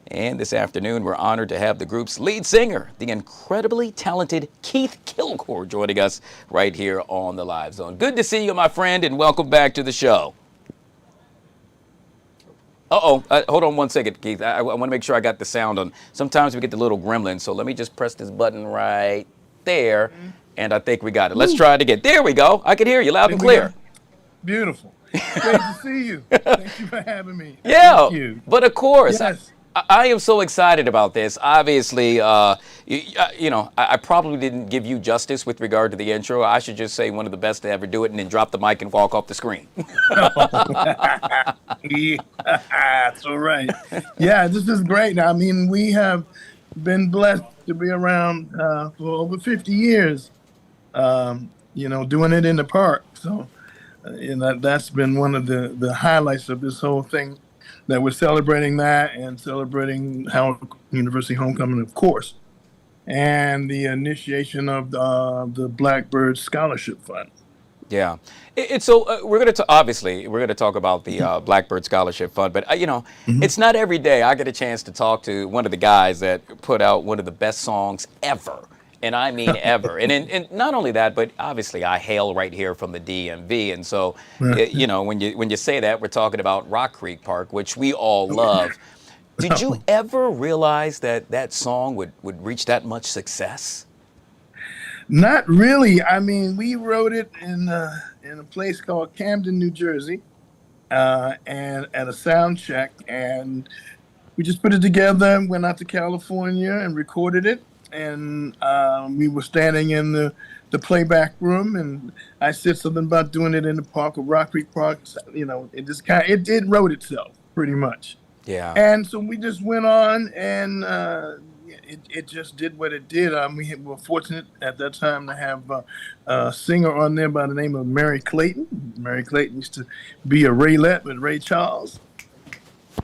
And this afternoon, we're honored to have the group's lead singer, the incredibly talented Keith Kilgore, joining us right here on the Live Zone. Good to see you, my friend, and welcome back to the show. Hold on one second, Keith. I want to make sure I got the sound on. Sometimes we get the little gremlin, so let me just press this button right there, and I think we got it. Let's try it again. There we go. I can hear you loud and clear. Beautiful. Great to see you. Thank you for having me. Yeah, Thank you. but of course, Yes. I am so excited about this. Obviously, I probably didn't give you justice with regard to the intro. I should just say one of the best to ever do it and then drop the mic and walk off the screen. Yeah, that's all right. Yeah, this is great. I mean, we have been blessed to be around for over 50 years, doing it in the park. So, that's been one of the highlights of this whole thing, that we're celebrating that and celebrating Howard University Homecoming, of course, and the initiation of the Blackbird Scholarship Fund. Yeah. So we're going to obviously we're going to talk about the Blackbird Scholarship Fund, but it's not every day I get a chance to talk to one of the guys that put out one of the best songs ever. And I mean ever. And not only that, but obviously I hail right here from the DMV. And so, when you say that, we're talking about Rock Creek Park, which we all love. Did you ever realize that that song would reach that much success? Not really. I mean, we wrote it in a place called Camden, New Jersey, and at a sound check. And we just put it together, went out to California and recorded it. And we were standing in the playback room, and I said something about doing it in the park of Rock Creek Park. It wrote itself pretty much. Yeah. And so we just went on, and it just did what it did. We were fortunate at that time to have a singer on there by the name of Mary Clayton. Mary Clayton used to be a Raylette with Ray Charles.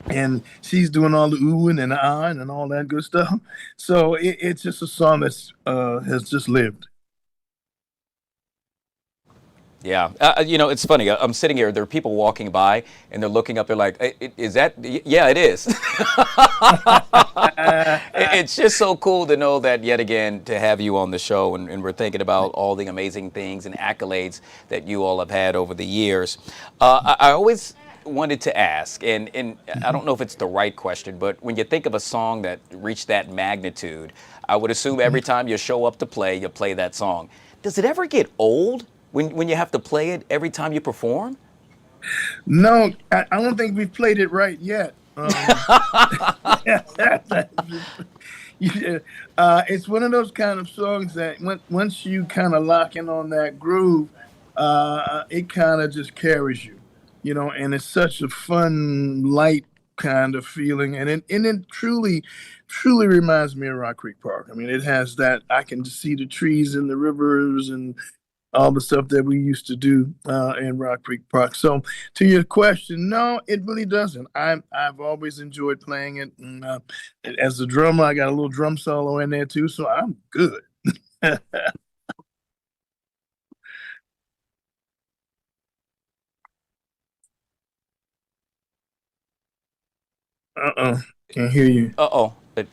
And she's doing all the oohing and ahhing and all that good stuff. So it's just a song that's has just lived. Yeah. It's funny. I'm sitting here. There are people walking by, and they're looking up. They're like, is that? Yeah, it is. It's just so cool to know that, yet again, to have you on the show. And we're thinking about all the amazing things and accolades that you all have had over the years. I always wanted to ask, and I don't know if it's the right question, but when you think of a song that reached that magnitude, I would assume every time you show up to play, you play that song. Does it ever get old when you have to play it every time you perform? No, I don't think we've played it right yet. It's one of those kind of songs that once you kind of lock in on that groove, it kind of just carries you. And it's such a fun, light kind of feeling. And it truly reminds me of Rock Creek Park. I mean, it has that, I can see the trees and the rivers and all the stuff that we used to do in Rock Creek Park. So to your question, no, it really doesn't. I've always enjoyed playing it. And as a drummer, I got a little drum solo in there too, so I'm good. Can't hear you.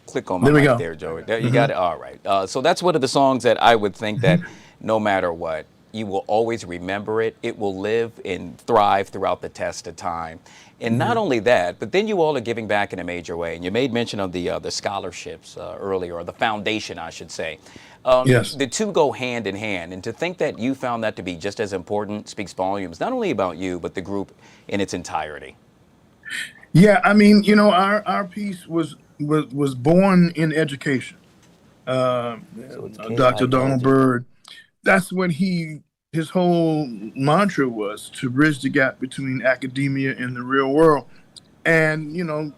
Click on my mic there, Joey. There, you got it. All right. So that's one of the songs that I would think that no matter what, You will always remember it. It will live and thrive throughout the test of time. And not only that, but then you all are giving back in a major way. And you made mention of the scholarships earlier, or the foundation, I should say. Yes. The two go hand in hand. And to think that you found that to be just as important speaks volumes, not only about you, but the group in its entirety. Yeah, I mean, you know, our piece was born in education. Dr. Donald Byrd, that's what his whole mantra was, to bridge the gap between academia and the real world. And, you know,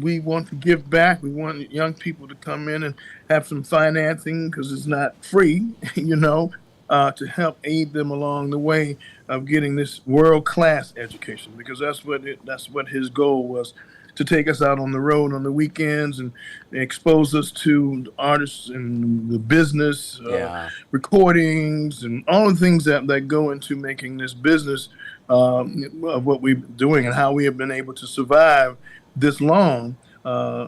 we want to give back. We want young people to come in and have some financing, because it's not free, you know, to help aid them along the way of getting this world-class education, because that's what his goal was, to take us out on the road on the weekends and expose us to artists and the business, recordings, and all the things that go into making this business of what we're doing, and how we have been able to survive this long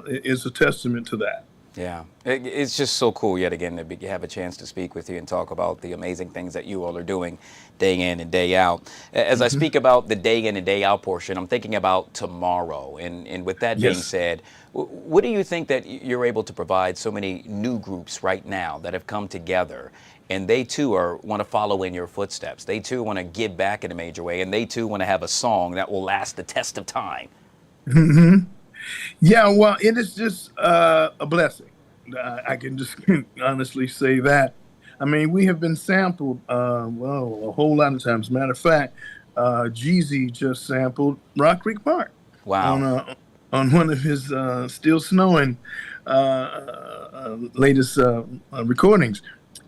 is a testament to that. Yeah, it's just so cool yet again to have a chance to speak with you and talk about the amazing things that you all are doing day in and day out. As I speak about the day in and day out portion, I'm thinking about tomorrow. And with that being said, what do you think that you're able to provide so many new groups right now that have come together, and they too want to follow in your footsteps? They too want to give back in a major way, and they too want to have a song that will last the test of time. Yeah, well, it is just a blessing. I can just honestly say that. I mean, we have been sampled, well, a whole lot of times. Matter of fact, Jeezy just sampled Rock Creek Park. Wow. On one of his Still Snowing latest recordings.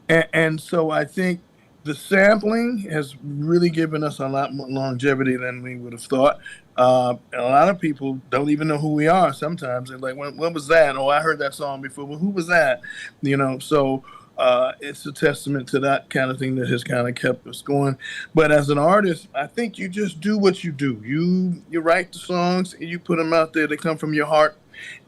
And so I think the sampling has really given us a lot more longevity than we would have thought. A lot of people don't even know who we are sometimes. They're like, what was that? Oh, I heard that song before. Well, who was that? You know, so it's a testament to that kind of thing that has kind of kept us going. But as an artist, I think you just do what you do. You write the songs, and you put them out there. They come from your heart,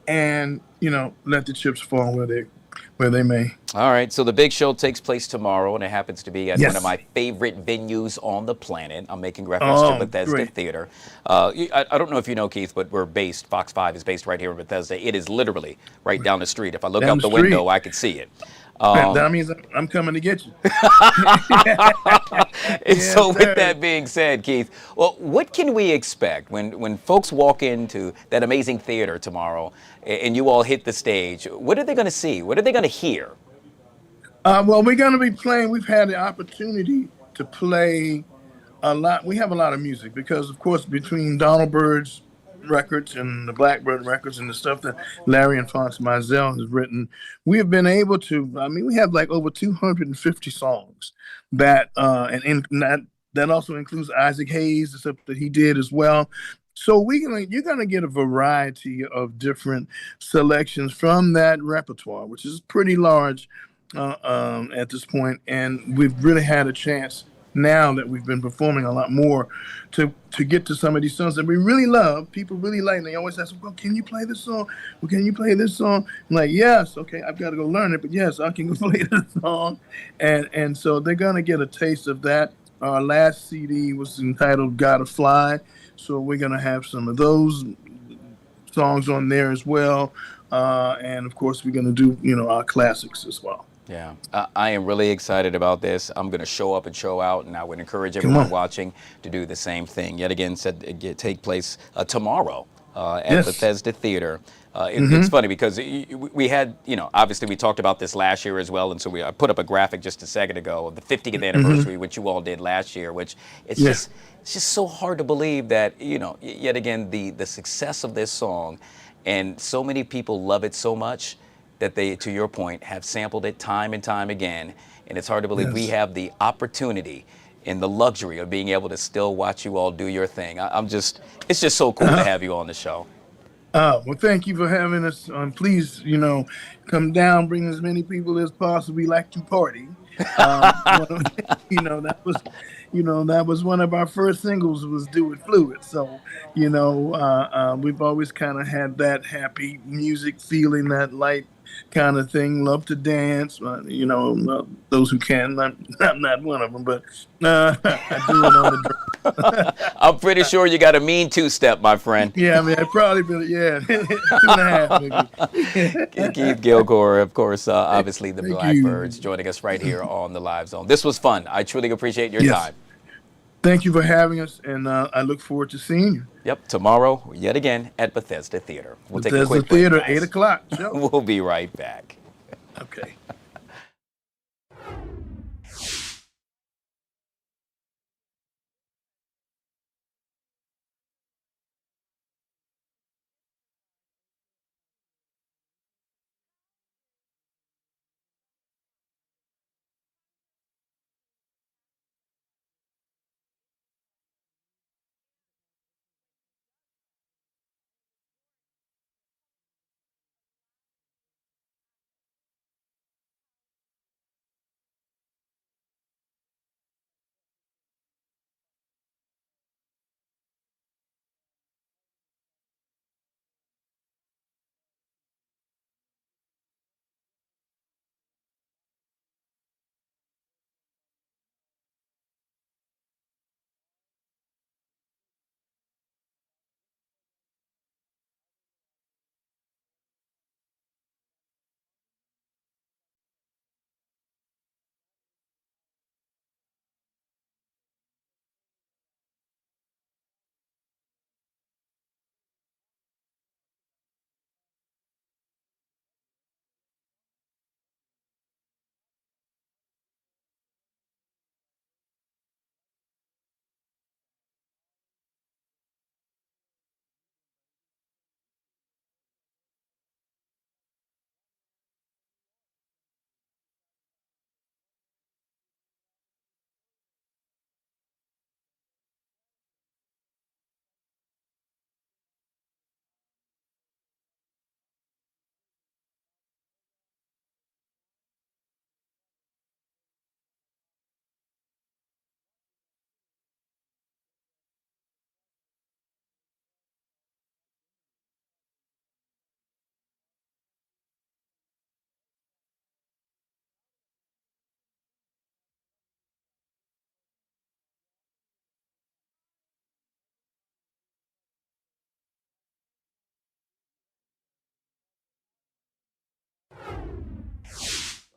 and, you know, let the chips fall where they may. All right, so the big show takes place tomorrow, and it happens to be at one of my favorite venues on the planet. I'm making reference to Bethesda Theater. I don't know if you know, Keith, but Fox 5 is based right here in Bethesda. It is literally right down the street. If I look out the window, I can see it. That means I'm coming to get you. So with that being said, Keith, well, what can we expect when folks walk into that amazing theater tomorrow and you all hit the stage? What are they going to see? What are they going to hear? Well, we're going to be playing. We've had the opportunity to play a lot. We have a lot of music because, of course, between Donald Byrd's records and the Blackbird records and the stuff that Larry and Fonz Mizell has written, we have been able to, I mean, we have like over 250 songs that, and that also includes Isaac Hayes, the stuff that he did as well. So you're gonna get a variety of different selections from that repertoire, which is pretty large at this point. And we've really had a chance, now that we've been performing a lot more, to get to some of these songs that we really love. People really like, and they always ask, well, can you play this song? Well, can you play this song? I'm like, yes, okay, I've got to go learn it, but yes, I can go play this song. And so they're going to get a taste of that. Our last CD was entitled Gotta Fly, so we're going to have some of those songs on there as well. And of course, we're going to do, our classics as well. Yeah, I am really excited about this. I'm going to show up and show out, and I would encourage everyone watching to do the same thing. Yet again, said it take place tomorrow at Bethesda Theater. It's funny because we had, obviously we talked about this last year as well, and so I put up a graphic just a second ago of the 50th anniversary, which you all did last year, which it's just so hard to believe that, yet again, the success of this song, and so many people love it so much that they, to your point, have sampled it time and time again. And it's hard to believe we have the opportunity and the luxury of being able to still watch you all do your thing. It's just so cool to have you on the show. Well, thank you for having us. Please, come down, bring as many people as possible. We like to party. That was one of our first singles, was Do It Fluid. So, we've always kind of had that happy music feeling, that light kind of thing. Love to dance. You know, those who can. I'm not one of them, but I do it on the drum. I'm pretty sure you got a mean two-step, my friend. Yeah, I mean, I probably been, yeah, 2.5 maybe. Keith Gilgore, of course, obviously the Thank Blackbirds, you. joining us right here on the Live Zone. This was fun. I truly appreciate your Yes. time. Thank you for having us, and I look forward to seeing you. Yep, tomorrow, yet again, at Bethesda Theater. We'll take a Bethesda quick break, Theater, guys. 8 o'clock. Show. We'll be right back. Okay.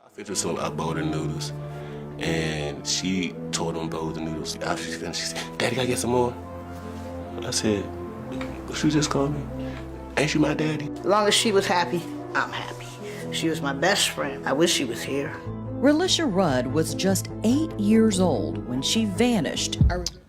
I fixed some bowl noodles, and she told them those the noodles. After she finished, she said, "Daddy, can I get some more?" I said, "What you just called me? Ain't you my daddy?" As long as she was happy, I'm happy. She was my best friend. I wish she was here. Relisha Rudd was just 8 years old when she vanished.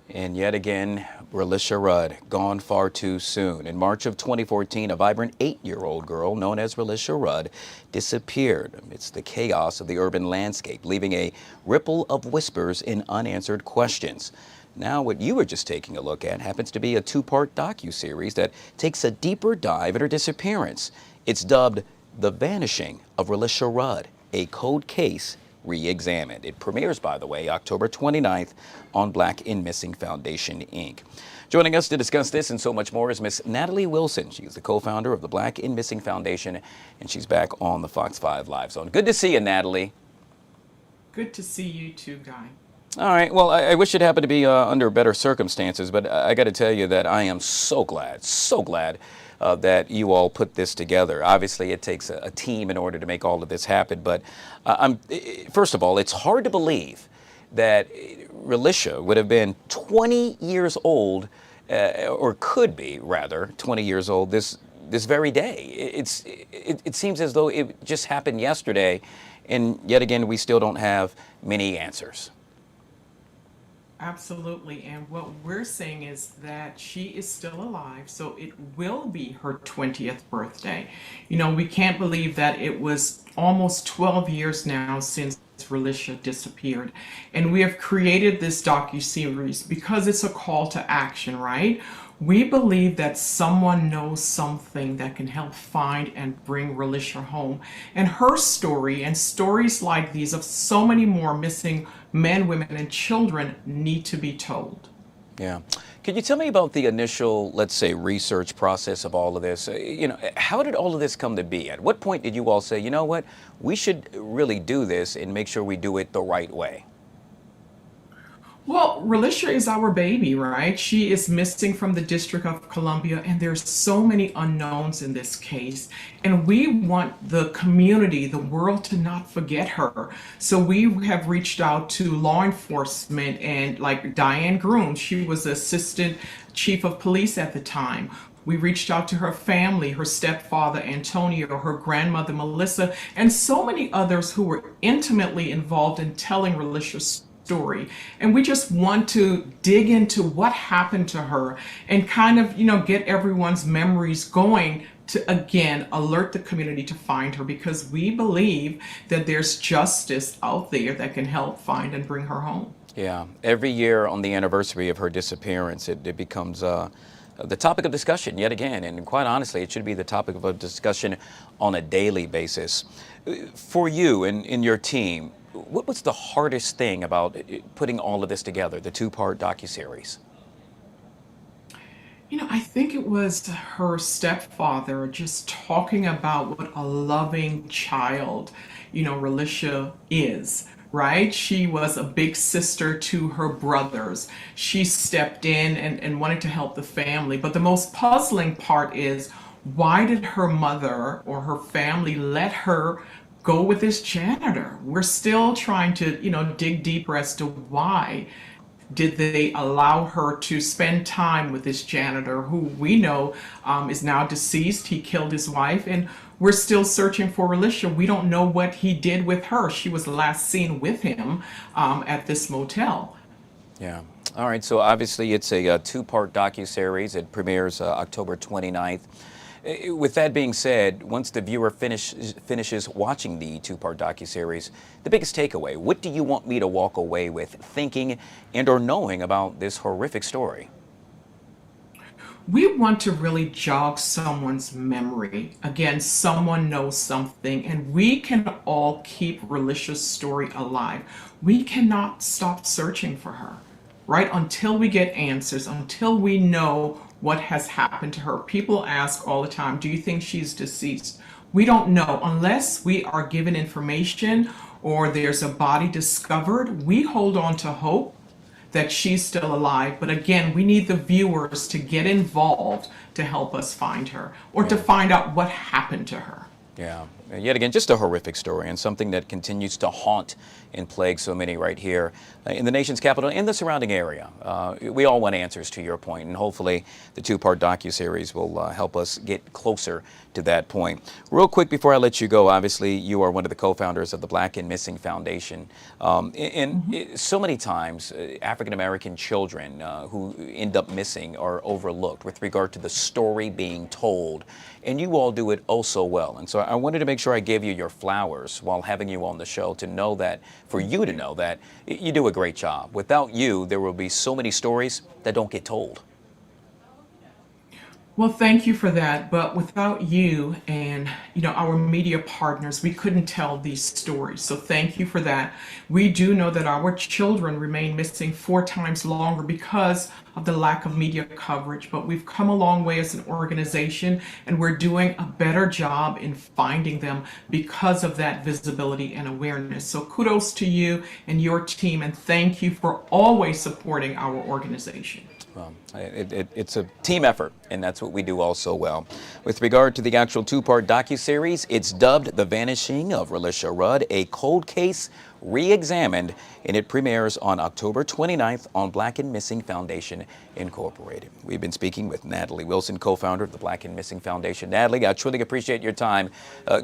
And yet again, Relisha Rudd, gone far too soon. In March of 2014, a vibrant 8-year-old girl known as Relisha Rudd disappeared amidst the chaos of the urban landscape, leaving a ripple of whispers and unanswered questions. Now, what you were just taking a look at happens to be a 2-part docuseries that takes a deeper dive at her disappearance. It's dubbed The Vanishing of Relisha Rudd, a cold case re-examined. It premieres, by the way, October 29th on Black in Missing Foundation, Inc. Joining us to discuss this and so much more is Miss Natalie Wilson. She's the co-founder of the Black in Missing Foundation, and she's back on the Fox 5 Live Zone. Good to see you, Natalie. Good to see you too, Guy. All right. Well, I wish it happened to be under better circumstances, but I got to tell you that I am so glad that you all put this together. Obviously, it takes a team in order to make all of this happen. But first of all, it's hard to believe that Relisha would have been 20 years old, or could be rather 20 years old this very day. It seems as though it just happened yesterday, and yet again, we still don't have many answers. Absolutely. And what we're saying is that she is still alive, so it will be her 20th birthday. You know, we can't believe that it was almost 12 years now since Relisha disappeared. And we have created this docuseries because it's a call to action, right? We believe that someone knows something that can help find and bring Relisha home. And her story and stories like these of so many more missing men, women, and children need to be told. Yeah. Could you tell me about the initial, let's say, research process of all of this? How did all of this come to be? At what point did you all say, you know what, we should really do this and make sure we do it the right way? Well, Relisha is our baby, right? She is missing from the District of Columbia, and there's so many unknowns in this case. And we want the community, the world, to not forget her. So we have reached out to law enforcement, and like Diane Groom, she was the assistant chief of police at the time. We reached out to her family, her stepfather Antonio, her grandmother Melissa, and so many others who were intimately involved in telling Relisha's story. And we just want to dig into what happened to her and kind of, get everyone's memories going to again alert the community to find her, because we believe that there's justice out there that can help find and bring her home. Yeah. Every year on the anniversary of her disappearance, it becomes the topic of discussion yet again. And quite honestly, it should be the topic of a discussion on a daily basis. For you and in your team, what was the hardest thing about putting all of this together, the two-part docuseries? I think it was her stepfather just talking about what a loving child, Relisha is, right? She was a big sister to her brothers. She stepped in and wanted to help the family. But the most puzzling part is, why did her mother or her family let her go with this janitor? We're still trying to, dig deeper as to why did they allow her to spend time with this janitor who we know is now deceased. He killed his wife, and we're still searching for Relisha. We don't know what he did with her. She was last seen with him at this motel. Yeah. All right. So obviously it's a two-part docuseries. It premieres October 29th. With that being said, once the viewer finishes watching the two-part docuseries, the biggest takeaway, what do you want me to walk away with thinking and or knowing about this horrific story? We want to really jog someone's memory. Again, someone knows something, and we can all keep Relisha's story alive. We cannot stop searching for her, right? Until we get answers, until we know what has happened to her. People ask all the time, do you think she's deceased? We don't know. Unless we are given information or there's a body discovered, we hold on to hope that she's still alive. But again, we need the viewers to get involved to help us find her, or to find out what happened to her. Yeah. Yet again, just a horrific story, and something that continues to haunt and plague so many right here in the nation's capital and the surrounding area. We all want answers, to your point, and hopefully the two-part docuseries will help us get closer to that point. Real quick before I let you go, obviously you are one of the co-founders of the Black and Missing Foundation. So many times African-American children who end up missing are overlooked with regard to the story being told, and you all do it oh so well. And so I wanted to make sure I gave you your flowers while having you on the show, to know that, for you to know that you do a great job. Without you, there will be so many stories that don't get told. Well, thank you for that. But without you and, our media partners, we couldn't tell these stories. So thank you for that. We do know that our children remain missing 4 times longer because of the lack of media coverage. But we've come a long way as an organization, and we're doing a better job in finding them because of that visibility and awareness. So kudos to you and your team, and thank you for always supporting our organization. Well, it's a team effort, and that's what we do also well. With regard to the actual two-part docuseries, it's dubbed The Vanishing of Relisha Rudd, a cold case re-examined, and it premieres on October 29th on Black and Missing Foundation Incorporated. We've been speaking with Natalie Wilson, co-founder of the Black and Missing Foundation. Natalie, I truly appreciate your time.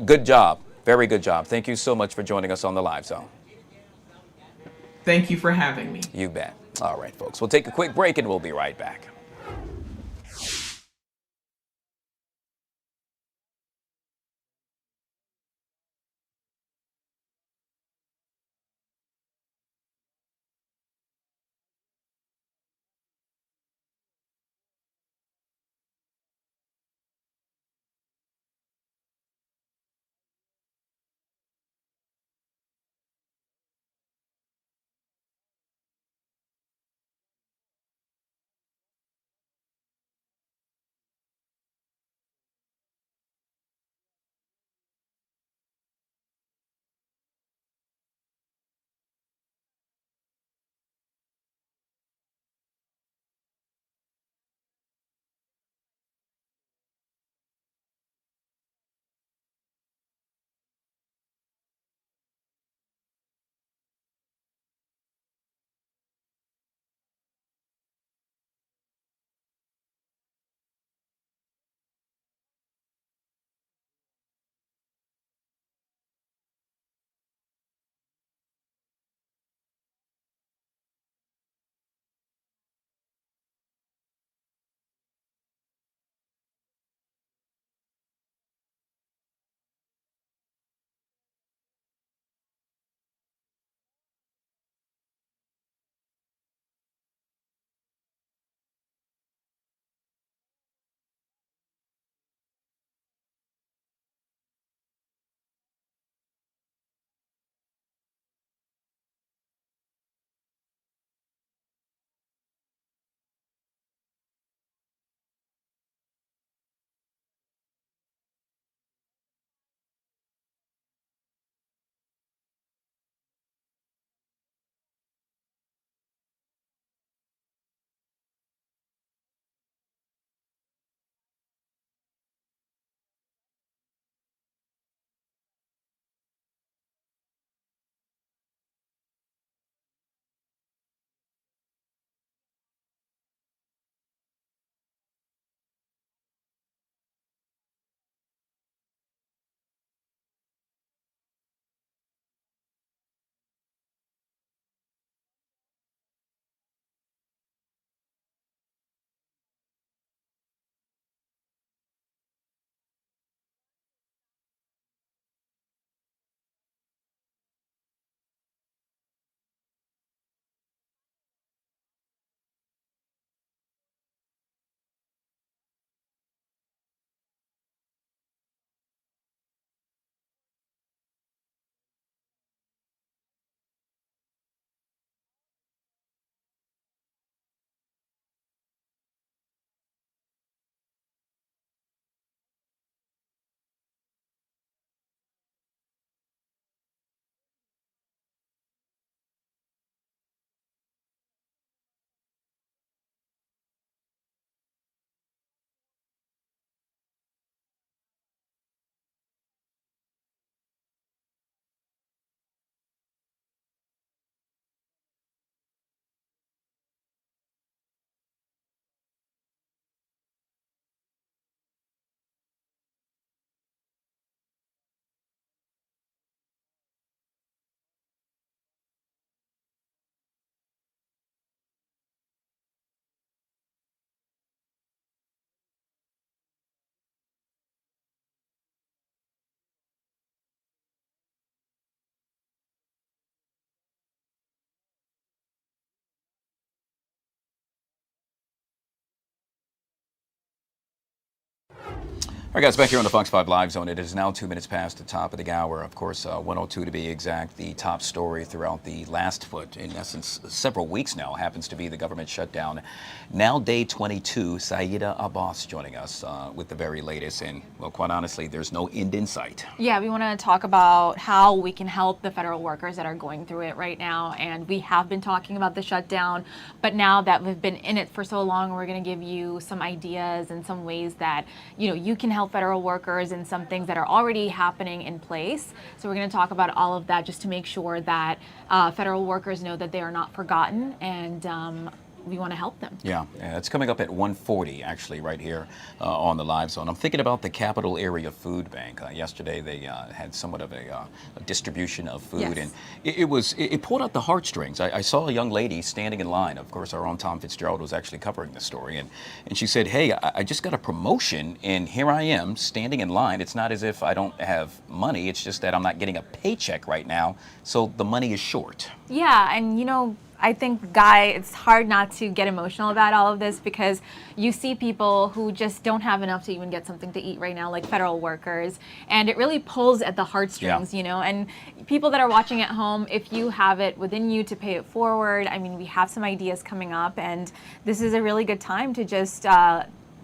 Good job. Very good job. Thank you so much for joining us on the Live Zone. Thank you for having me. You bet. All right, folks, we'll take a quick break and we'll be right back. All right, guys, back here on the Fox 5 Live Zone. It is now 2 minutes past the top of the hour. Of course, 1:02 to be exact. The top story throughout the last, in essence, several weeks now happens to be the government shutdown. Now day 22, Saida Abbas joining us with the very latest. And, well, quite honestly, there's no end in sight. Yeah, we want to talk about how we can help the federal workers that are going through it right now. And we have been talking about the shutdown, but now that we've been in it for so long, we're going to give you some ideas and some ways that, you can help federal workers and some things that are already happening in place. So we're going to talk about all of that just to make sure that federal workers know that they are not forgotten, and we want to help them. Yeah, it's coming up at 1:40 actually right here on the Live Zone. I'm thinking about the Capital Area Food Bank. Yesterday they had somewhat of a distribution of food, Yes. and it pulled out the heartstrings. I saw a young lady standing in line. Of course, our own Tom Fitzgerald was actually covering the story, and she said, "Hey, I just got a promotion, and here I am standing in line. It's not as if I don't have money. It's just that I'm not getting a paycheck right now, so the money is short." Yeah, and I think, Guy, it's hard not to get emotional about all of this because you see people who just don't have enough to even get something to eat right now, like federal workers, and it really pulls at the heartstrings, and people that are watching at home, if you have it within you to pay it forward, I mean, we have some ideas coming up, and this is a really good time to just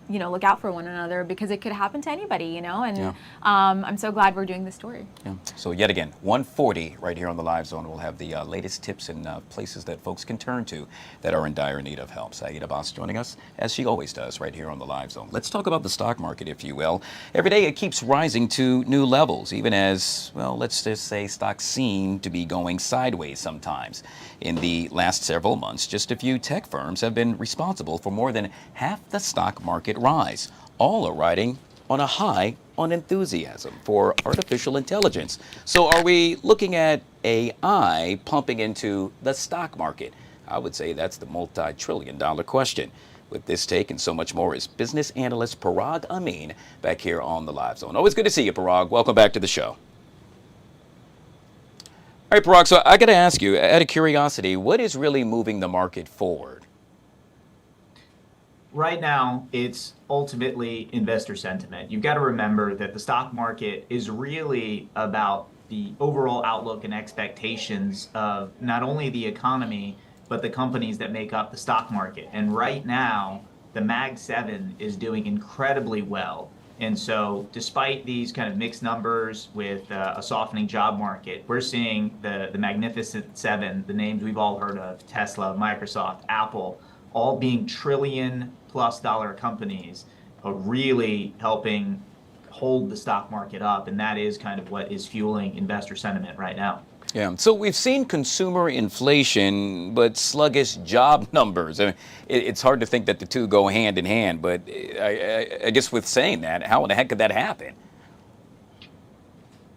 look out for one another because it could happen to anybody, and I'm so glad we're doing this story. Yeah. So yet again, 1:40 right here on the Live Zone. We'll have the latest tips and places that folks can turn to that are in dire need of help. Saida Abbas joining us, as she always does, right here on the Live Zone. Let's talk about the stock market, if you will. Every day it keeps rising to new levels, even as, well, let's just say stocks seem to be going sideways sometimes. In the last several months, just a few tech firms have been responsible for more than half the stock market rise. All are riding on a high on enthusiasm for artificial intelligence. So are we looking at AI pumping into the stock market? I would say that's the multi-trillion-dollar question. With this take and so much more is business analyst Parag Amin back here on the Live Zone. Always good to see you, Parag. Welcome back to the show. All right, Parag, so I got to ask you, out of curiosity, what is really moving the market forward? Right now, it's ultimately investor sentiment. You've got to remember that the stock market is really about the overall outlook and expectations of not only the economy, but the companies that make up the stock market. And right now, the Mag 7 is doing incredibly well. And so despite these kind of mixed numbers with a softening job market, we're seeing the Magnificent Seven, the names we've all heard of, Tesla, Microsoft, Apple, all being trillion-plus-dollar companies, really helping hold the stock market up. And that is kind of what is fueling investor sentiment right now. Yeah, so we've seen consumer inflation, but sluggish job numbers. I mean, it's hard to think that the two go hand in hand, but I guess with saying that, how in the heck could that happen?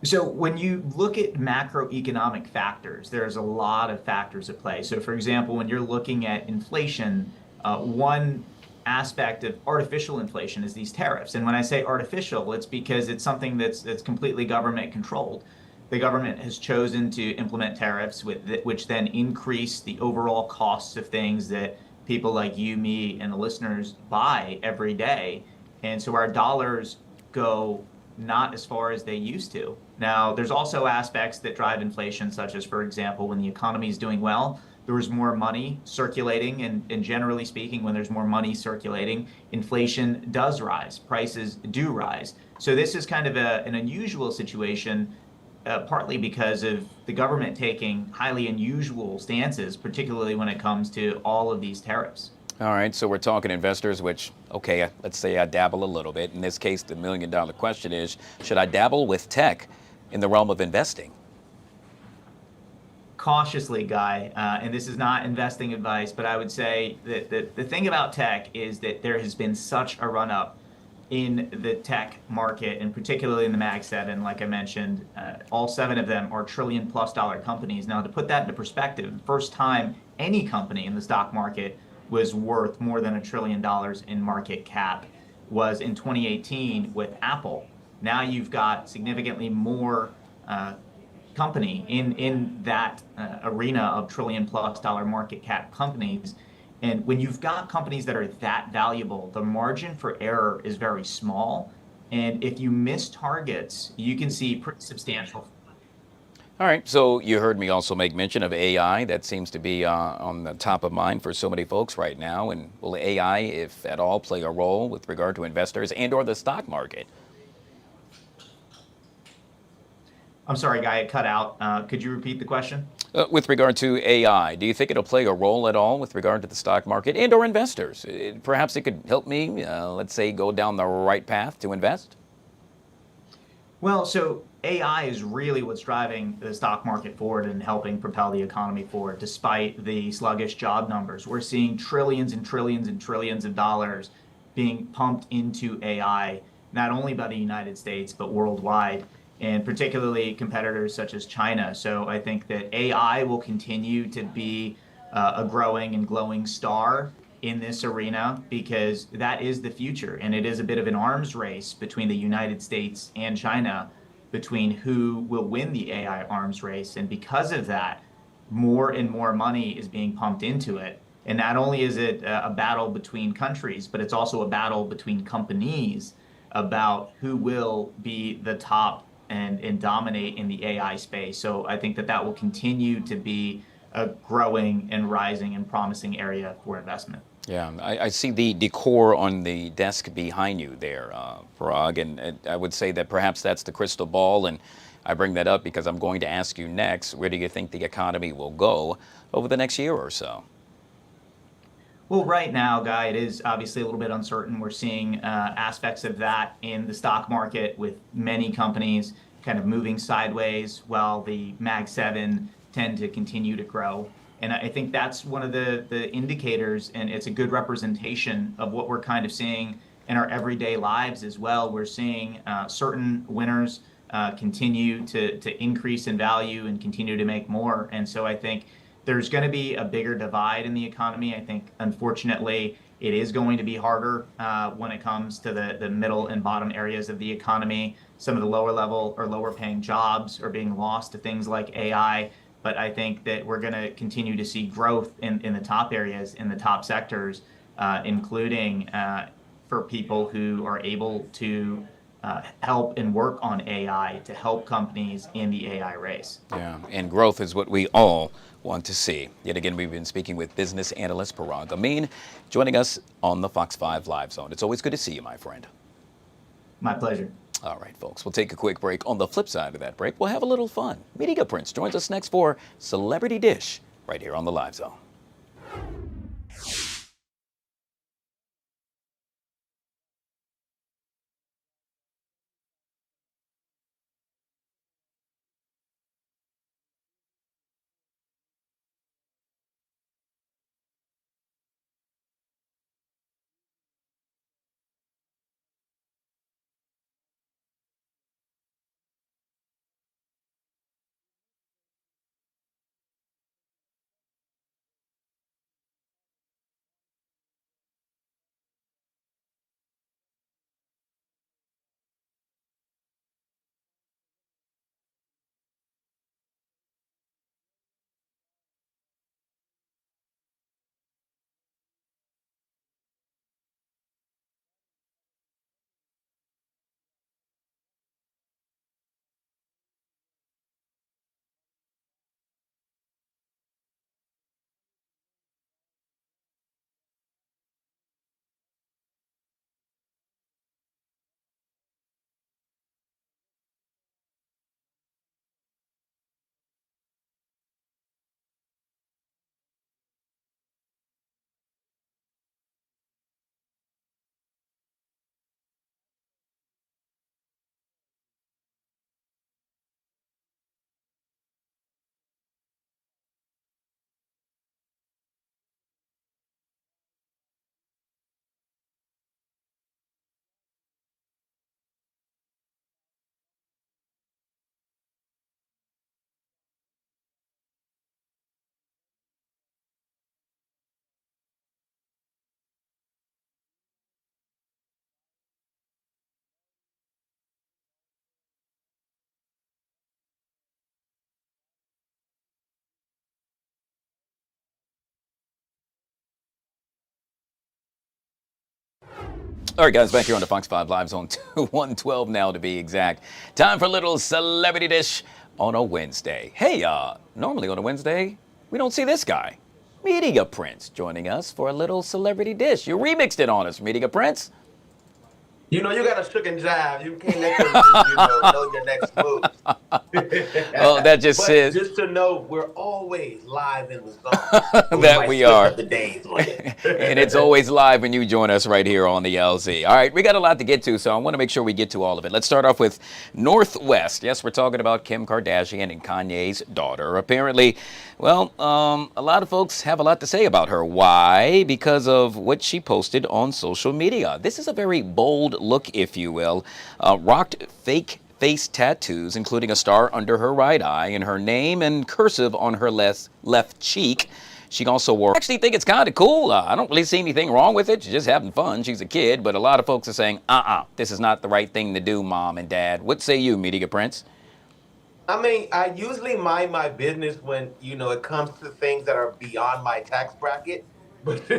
So when you look at macroeconomic factors, there's a lot of factors at play. So for example, when you're looking at inflation, one aspect of artificial inflation is these tariffs. And when I say artificial, it's because it's something that's completely government controlled. The government has chosen to implement tariffs which then increase the overall costs of things that people like you, me, and the listeners buy every day. And so our dollars go not as far as they used to. Now, there's also aspects that drive inflation, such as, for example, when the economy is doing well, there is more money circulating, and generally speaking, when there's more money circulating, inflation does rise, prices do rise. So this is kind of an unusual situation, partly because of the government taking highly unusual stances, particularly when it comes to all of these tariffs. All right, so we're talking investors, which, okay, let's say I dabble a little bit. In this case, the million-dollar question is, should I dabble with tech in the realm of investing? Cautiously, Guy, and this is not investing advice, but I would say that the thing about tech is that there has been such a run-up in the tech market, and particularly in the Mag 7, like I mentioned. All 7 of them are trillion-plus-dollar companies. Now, to put that into perspective, the first time any company in the stock market was worth more than $1 trillion in market cap was in 2018 with Apple. Now you've got significantly more company in that arena of trillion-plus-dollar market cap companies. And when you've got companies that are that valuable, the margin for error is very small. And if you miss targets, you can see pretty substantial. All right, so you heard me also make mention of AI. That seems to be on the top of mind for so many folks right now. And will AI, if at all, play a role with regard to investors and or the stock market? I'm sorry, Guy, it cut out. Could you repeat the question? With regard to AI, do you think it'll play a role at all with regard to the stock market and or investors? Perhaps it could help me, let's say, go down the right path to invest? Well, so AI is really what's driving the stock market forward and helping propel the economy forward, despite the sluggish job numbers. We're seeing trillions and trillions and trillions of dollars being pumped into AI, not only by the United States, but worldwide, and particularly competitors such as China. So I think that AI will continue to be a growing and glowing star in this arena, because that is the future. And it is a bit of an arms race between the United States and China, between who will win the AI arms race. And because of that, more and more money is being pumped into it. And not only is it a battle between countries, but it's also a battle between companies about who will be the top and dominate in the AI space. So I think that that will continue to be a growing and rising and promising area for investment. Yeah, I see the decor on the desk behind you there, Parag, and I would say that perhaps that's the crystal ball, and I bring that up because I'm going to ask you next, where do you think the economy will go over the next year or so? Well, right now, Guy, it is obviously a little bit uncertain. We're seeing aspects of that in the stock market, with many companies kind of moving sideways while the Mag 7 tend to continue to grow. And I think that's one of the indicators, and it's a good representation of what we're kind of seeing in our everyday lives as well. We're seeing certain winners continue to increase in value and continue to make more. And so I think there's going to be a bigger divide in the economy. I think, unfortunately, it is going to be harder when it comes to the middle and bottom areas of the economy. Some of the lower level or lower paying jobs are being lost to things like AI. But I think that we're going to continue to see growth in the top areas, in the top sectors, including for people who are able to help and work on AI to help companies in the AI race. Yeah, and growth is what we all want to see. Yet again, we've been speaking with business analyst Parag Amin, joining us on the Fox 5 Live Zone. It's always good to see you, my friend. My pleasure. All right, folks, we'll take a quick break. On the flip side of that break, we'll have a little fun. Media Prince joins us next for Celebrity Dish, right here on the Live Zone. All right, guys, back here on the Fox 5 Live Zone 112 now to be exact. Time for a little celebrity dish on a Wednesday. Hey, normally on a Wednesday, we don't see this guy. Media Prince joining us for a little celebrity dish. You remixed it on us, Media Prince. You know, you got to shook and jive. You can't let them just, know your next move. Oh, that just but says. Just to know, we're always live in the zone. That we are. The days And it's always live when you join us right here on the LZ. All right, we got a lot to get to, so I want to make sure we get to all of it. Let's start off with Northwest. Yes, we're talking about Kim Kardashian and Kanye's daughter. Apparently, well, a lot of folks have a lot to say about her. Why? Because of what she posted on social media. This is a very bold look, if you will. Rocked fake face tattoos, including a star under her right eye and her name and cursive on her left cheek. She also wore. I actually think it's kind of cool. I don't really see anything wrong with it. She's just having fun. She's a kid, but a lot of folks are saying, this is not the right thing to do, Mom and Dad. What say you, Media Prince? I mean, I usually mind my business when, it comes to things that are beyond my tax bracket. But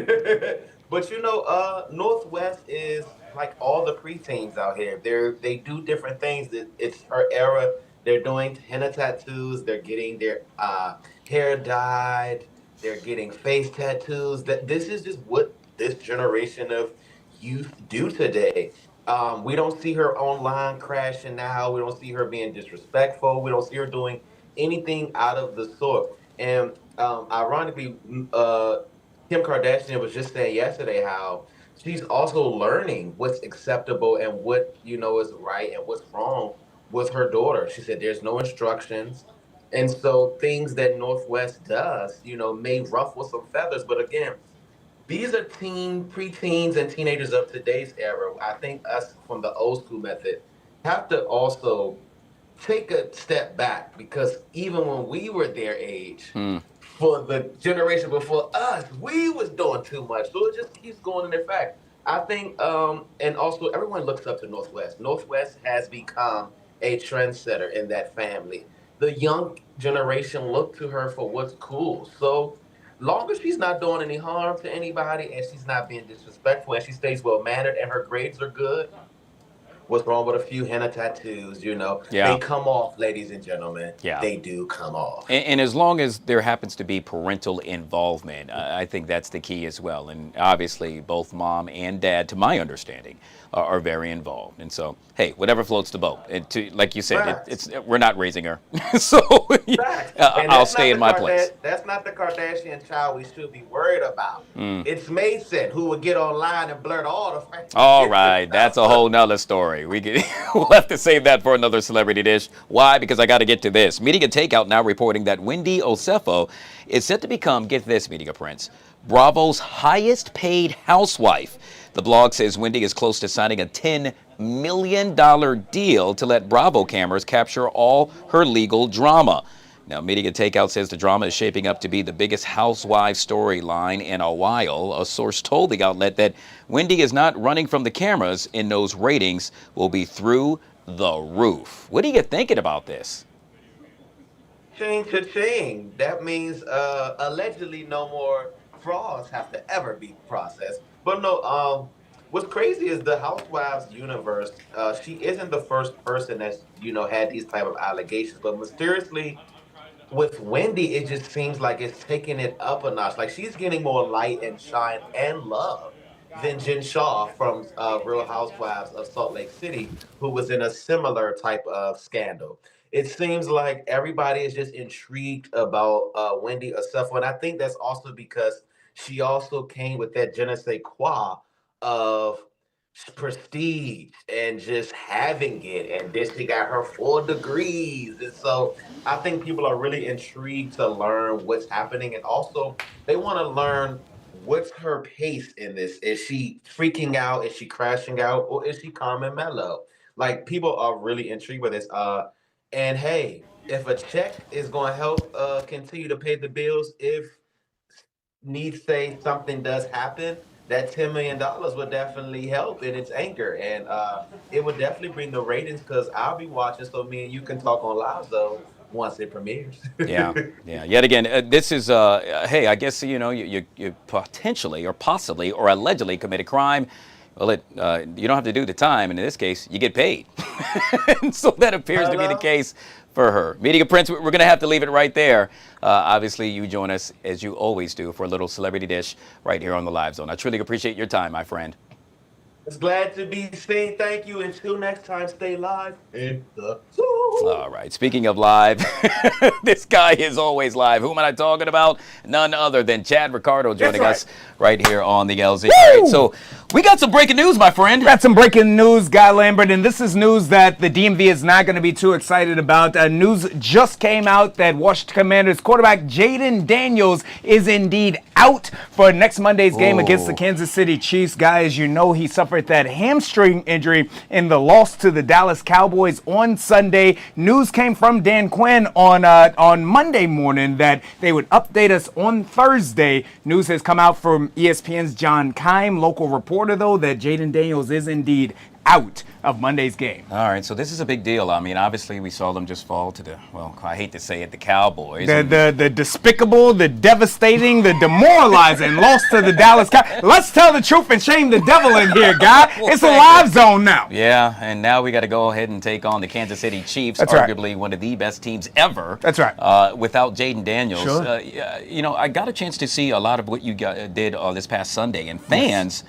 Northwest is like all the preteens out here. They do different things. It's her era. They're doing henna tattoos. They're getting their hair dyed. They're getting face tattoos. This is just what this generation of youth do today. We don't see her online crashing out. We don't see her being disrespectful. We don't see her doing anything out of the sort. And ironically, Kim Kardashian was just saying yesterday how she's also learning what's acceptable and what, is right and what's wrong with her daughter. She said there's no instructions. And so things that Northwest does, may ruffle some feathers. But again, these are preteens and teenagers of today's era. I think us from the old school method have to also take a step back, because even when we were their age, for the generation before us, we was doing too much. So it just keeps going in effect. I think, and also everyone looks up to Northwest. Northwest has become a trendsetter in that family. The young generation look to her for what's cool. So long as she's not doing any harm to anybody and she's not being disrespectful and she stays well-mannered and her grades are good, what's wrong with a few henna tattoos, Yeah. They come off, ladies and gentlemen. Yeah. They do come off. And as long as there happens to be parental involvement, I think that's the key as well. And obviously, both mom and dad, to my understanding, are very involved. And so, hey, whatever floats the boat. And like you said, we're not raising her. So I'll stay in my place. That's not the Kardashian child we should be worried about. It's Mason, who would get online and blurt all the facts. All right, that's a whole nother story. We'll have to save that for another celebrity dish. Why? Because I got to get to this. Media Takeout now reporting that Wendy Osefo is set to become, get this, Media Prince, Bravo's highest paid housewife. The blog says Wendy is close to signing a $10 million deal to let Bravo cameras capture all her legal drama. Now, Media Takeout says the drama is shaping up to be the biggest housewife storyline in a while. A source told the outlet that Wendy is not running from the cameras and those ratings will be through the roof. What are you thinking about this? Ching. That means allegedly no more frauds have to ever be processed. But no, what's crazy is the Housewives universe. She isn't the first person that's, had these type of allegations, but mysteriously, with Wendy, it just seems like it's taking it up a notch. Like she's getting more light and shine and love than Jen Shaw from Real Housewives of Salt Lake City, who was in a similar type of scandal. It seems like everybody is just intrigued about Wendy Osefo, and I think that's also because she also came with that je ne sais quoi of prestige and just having it, and then she got her 4 degrees, and so I think people are really intrigued to learn what's happening, and also they want to learn what's her pace in this. Is she freaking out? Is she crashing out? Or is she calm and mellow? Like, people are really intrigued with this. And hey, if a check is going to help continue to pay the bills, if needs say something does happen, that $10 million would definitely help in its anchor. And it would definitely bring the ratings, because I'll be watching, so me and you can talk on live though once it premieres. Yeah. Yet again, this is, hey, I guess, you potentially or possibly or allegedly committed crime. Well, you don't have to do the time, and in this case, you get paid. And so that appears to be the case for her. Media Prince, we're going to have to leave it right there. Obviously, you join us, as you always do, for a little celebrity dish right here on the Live Zone. I truly appreciate your time, my friend. It's glad to be seen. Thank you. Until next time, stay live in the zone. All right. Speaking of live, this guy is always live. Who am I talking about? None other than Chad Ricardo joining us right here on the LZ. All right, so we got some breaking news, my friend. Got some breaking news, Guy Lambert, and this is news that the DMV is not going to be too excited about. News just came out that Washington Commanders quarterback Jaden Daniels is indeed out for next Monday's game against the Kansas City Chiefs. Guy, as you know, he suffered that hamstring injury in the loss to the Dallas Cowboys on Sunday. News came from Dan Quinn on Monday morning that they would update us on Thursday. News has come out from ESPN's John Keim, local reporter, though, that Jaden Daniels is indeed out of Monday's game. All right, so this is a big deal. I mean, obviously, we saw them just fall to the, well, I hate to say it, the Cowboys. The despicable, the devastating, the demoralizing loss to the Dallas Cowboys. Let's tell the truth and shame the devil in here, guy. It's a Live Zone now. Yeah, and now we got to go ahead and take on the Kansas City Chiefs, That's arguably one of the best teams ever. That's right. Without Jaden Daniels. Sure. You know, I got a chance to see a lot of what you did this past Sunday, and fans,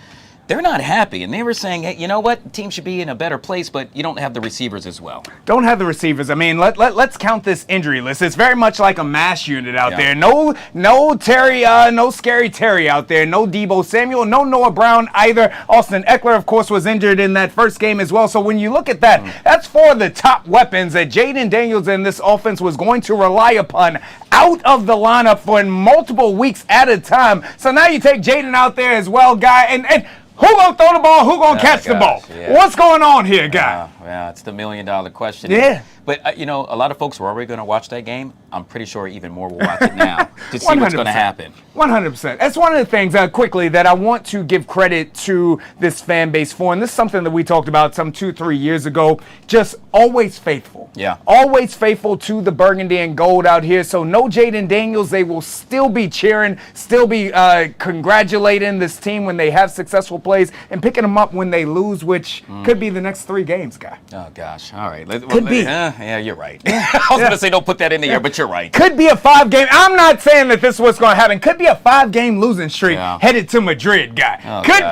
they're not happy, and they were saying, hey, you know what, the team should be in a better place, but you don't have the receivers as well. Don't have the receivers. I mean, let's count this injury list. It's very much like a MASH unit out there. No Terry, no Scary Terry out there. No Debo Samuel. No Noah Brown either. Austin Eckler, of course, was injured in that first game as well. So when you look at that, that's four of the top weapons that Jaden Daniels and this offense was going to rely upon out of the lineup for multiple weeks at a time. So now you take Jaden out there as well, guy, and who gonna throw the ball? Who gonna catch the ball? Yeah. What's going on here, guy? Yeah, it's the $1 million question. Yeah. But, you know, a lot of folks were already going to watch that game. I'm pretty sure even more will watch it now to see what's going to happen. 100%. That's one of the things, quickly, that I want to give credit to this fan base for. And this is something that we talked about some 2-3 years ago. Just always faithful. Yeah. Always faithful to the burgundy and gold out here. So no Jaden Daniels. They will still be cheering, still be congratulating this team when they have successful plays and picking them up when they lose, which could be the next 3 games, guy. Oh, gosh. All right. Could be. Yeah, you're right. I was going to say don't put that in the air, but you're right. Could be a 5-game. I'm not saying that this is what's going to happen. Could be a 5-game losing streak headed to Madrid, guy.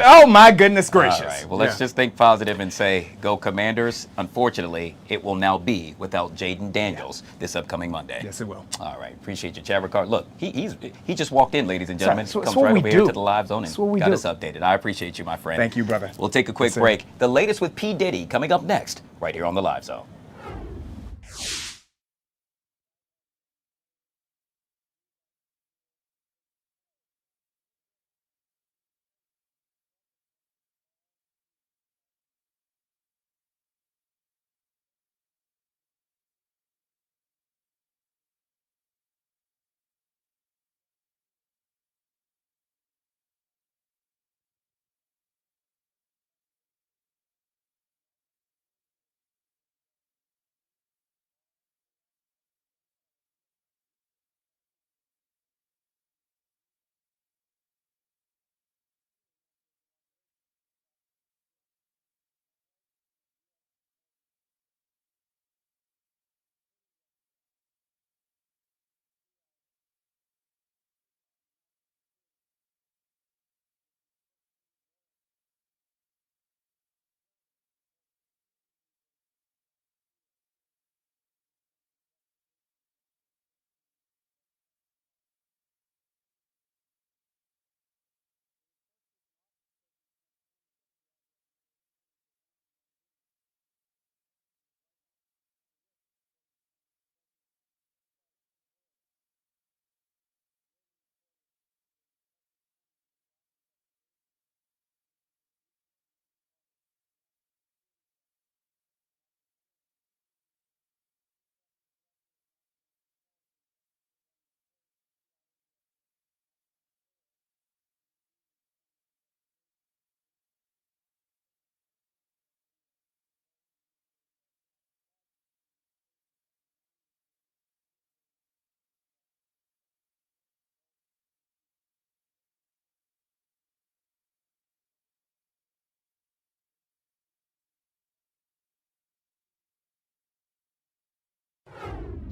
Oh, my goodness gracious. All right. Well, let's just think positive and say go Commanders. Unfortunately, it will now be without Jaden Daniels this upcoming Monday. Yes, it will. All right. Appreciate you, Chad Ricard. Look, he just walked in, ladies and gentlemen. That's Comes what right we over do. here to the Live Zone and what we got do. us updated. I appreciate you, my friend. Thank you, brother. We'll take a quick That's it. break. The latest with P. Diddy coming up next right here on the Live Zone.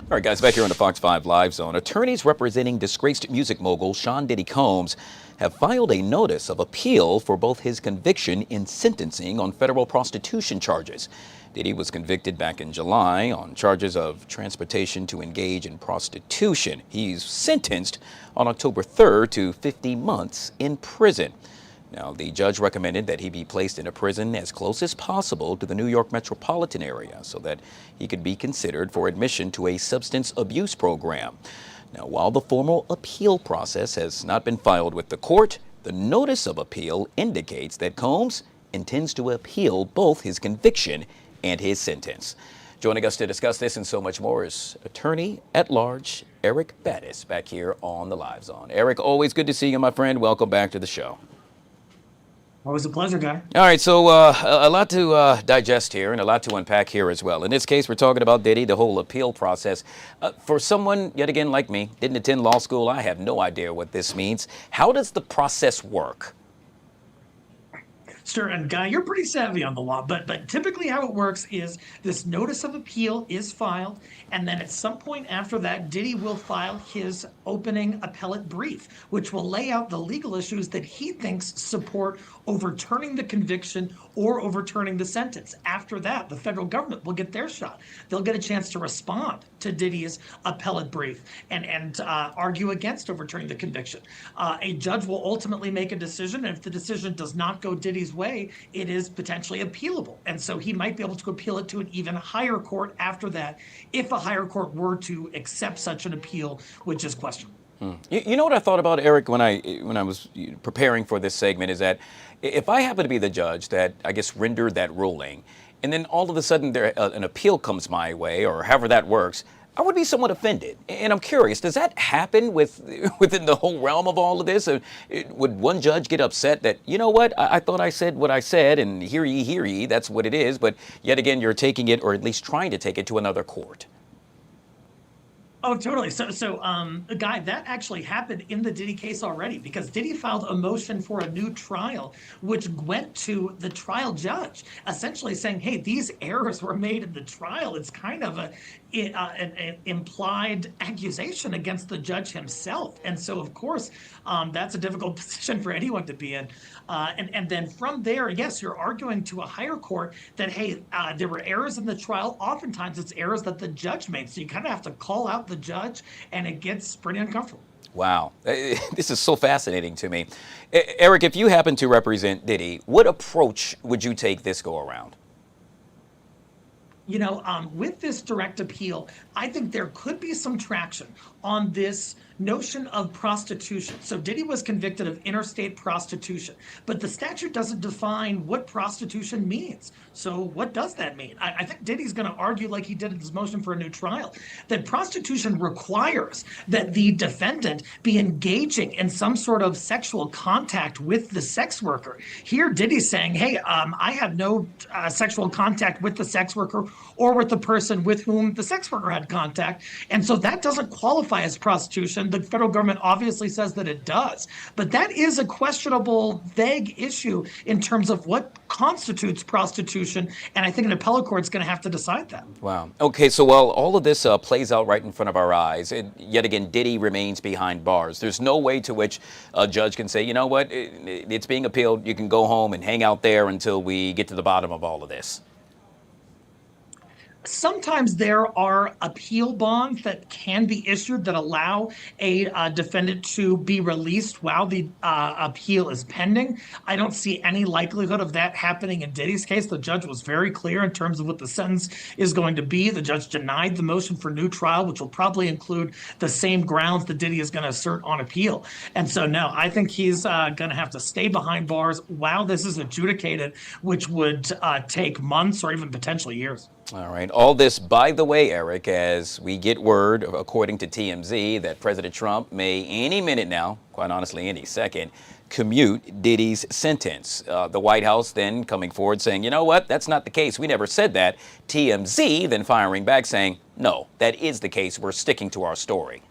All right, guys, back here on the Fox 5 Live Zone. Attorneys representing disgraced music mogul Sean Diddy Combs have filed a notice of appeal for both his conviction and sentencing on federal prostitution charges. Diddy was convicted back in July on charges of transportation to engage in prostitution. He's sentenced on October 3rd to 50 months in prison. Now, the judge recommended that he be placed in a prison as close as possible to the New York metropolitan area so that he could be considered for admission to a substance abuse program. Now, while the formal appeal process has not been filed with the court, the notice of appeal indicates that Combs intends to appeal both his conviction and his sentence. Joining us to discuss this and so much more is attorney at large Eric Battis back here on the Live Zone. Eric, always good to see you, my friend. Welcome back to the show. Always a pleasure, Guy. All right, so a lot to digest here and a lot to unpack here as well. In this case, we're talking about Diddy, the whole appeal process. For someone, yet again, like me, didn't attend law school, I have no idea what this means. How does the process work? Sure, and Guy, you're pretty savvy on the law, but typically how it works is this notice of appeal is filed, and then at some point after that, Diddy will file his opening appellate brief, which will lay out the legal issues that he thinks support overturning the conviction or overturning the sentence. After that, the federal government will get their shot. They'll get a chance to respond to Diddy's appellate brief and argue against overturning the conviction. A judge will ultimately make a decision, and if the decision does not go Diddy's way, it is potentially appealable. And so he might be able to appeal it to an even higher court after that, if a higher court were to accept such an appeal, which is questionable. You know what I thought about, Eric, when I was preparing for this segment is that if I happen to be the judge that, I guess, rendered that ruling, and then all of a sudden an appeal comes my way, or however that works, I would be somewhat offended. And I'm curious, does that happen within the whole realm of all of this? Would one judge get upset that, you know what, I thought I said what I said, and hear ye, that's what it is, but yet again, you're taking it, or at least trying to take it to another court? Oh, totally. So, Guy, that actually happened in the Diddy case already, because Diddy filed a motion for a new trial, which went to the trial judge, essentially saying, hey, these errors were made in the trial. It's kind of an implied accusation against the judge himself. And so, of course, that's a difficult position for anyone to be in. And then from there, yes, you're arguing to a higher court that, hey, there were errors in the trial. Oftentimes, it's errors that the judge made. So you kind of have to call out the judge, and it gets pretty uncomfortable. Wow. This is so fascinating to me. Eric, if you happen to represent Diddy, what approach would you take this go around? You know, with this direct appeal, I think there could be some traction on this notion of prostitution. So Diddy was convicted of interstate prostitution, but the statute doesn't define what prostitution means. So what does that mean? I think Diddy's going to argue, like he did in his motion for a new trial, that prostitution requires that the defendant be engaging in some sort of sexual contact with the sex worker. Here, Diddy's saying, hey, I have no sexual contact with the sex worker or with the person with whom the sex worker had contact. And so that doesn't qualify as prostitution. The federal government obviously says that it does. But that is a questionable, vague issue in terms of what constitutes prostitution. And I think an appellate court is going to have to decide that. Wow. Okay, so while all of this plays out right in front of our eyes, yet again, Diddy remains behind bars. There's no way to which a judge can say, you know what, it's being appealed. You can go home and hang out there until we get to the bottom of all of this. Sometimes there are appeal bonds that can be issued that allow a defendant to be released while the appeal is pending. I don't see any likelihood of that happening in Diddy's case. The judge was very clear in terms of what the sentence is going to be. The judge denied the motion for new trial, which will probably include the same grounds that Diddy is going to assert on appeal. And so, no, I think he's going to have to stay behind bars while this is adjudicated, which would take months or even potentially years. All right. All this, by the way, Eric, as we get word, according to TMZ, that President Trump may any minute now, quite honestly, any second, commute Diddy's sentence. The White House then coming forward saying, you know what, that's not the case. We never said that. TMZ then firing back saying, no, that is the case. We're sticking to our story.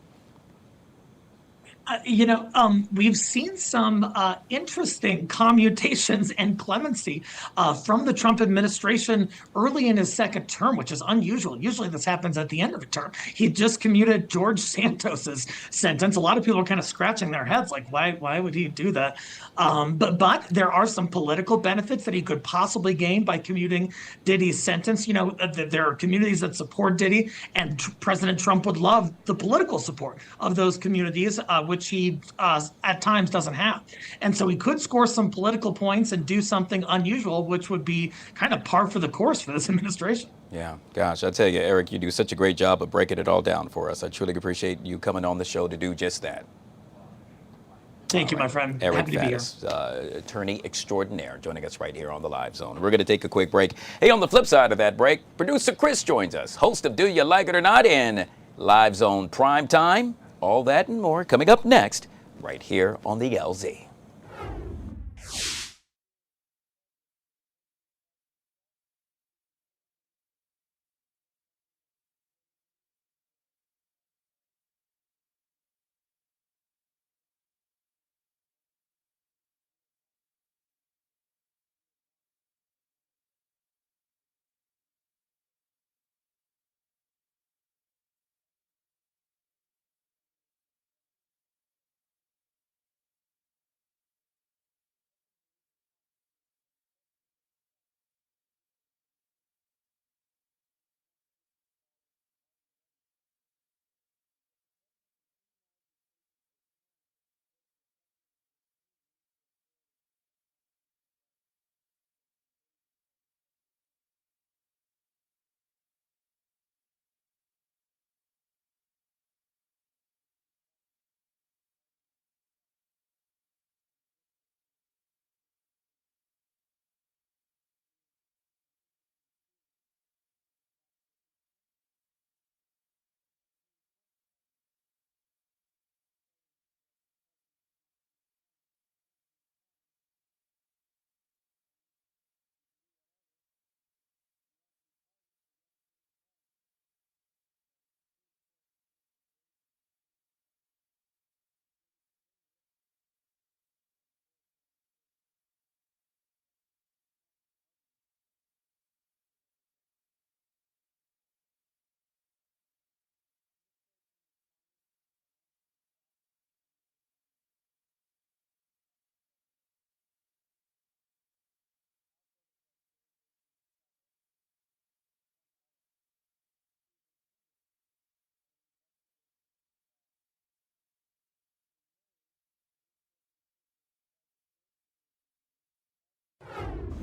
We've seen some interesting commutations and clemency from the Trump administration early in his second term, which is unusual. Usually this happens at the end of a term. He just commuted George Santos's sentence. A lot of people are kind of scratching their heads like, why would he do that? But there are some political benefits that he could possibly gain by commuting Diddy's sentence. There are communities that support Diddy, and President Trump would love the political support of those communities, which he at times doesn't have. And so he could score some political points and do something unusual, which would be kind of par for the course for this administration. Yeah, gosh, I tell you, Eric, you do such a great job of breaking it all down for us. I truly appreciate you coming on the show to do just that. Thank you, my friend. Eric Happy to be here. Faddis, attorney extraordinaire, joining us right here on the Live Zone. We're going to take a quick break. Hey, on the flip side of that break, producer Chris joins us, host of Do You Like It or Not in Live Zone Prime Time. All that and more coming up next, right here on the LZ.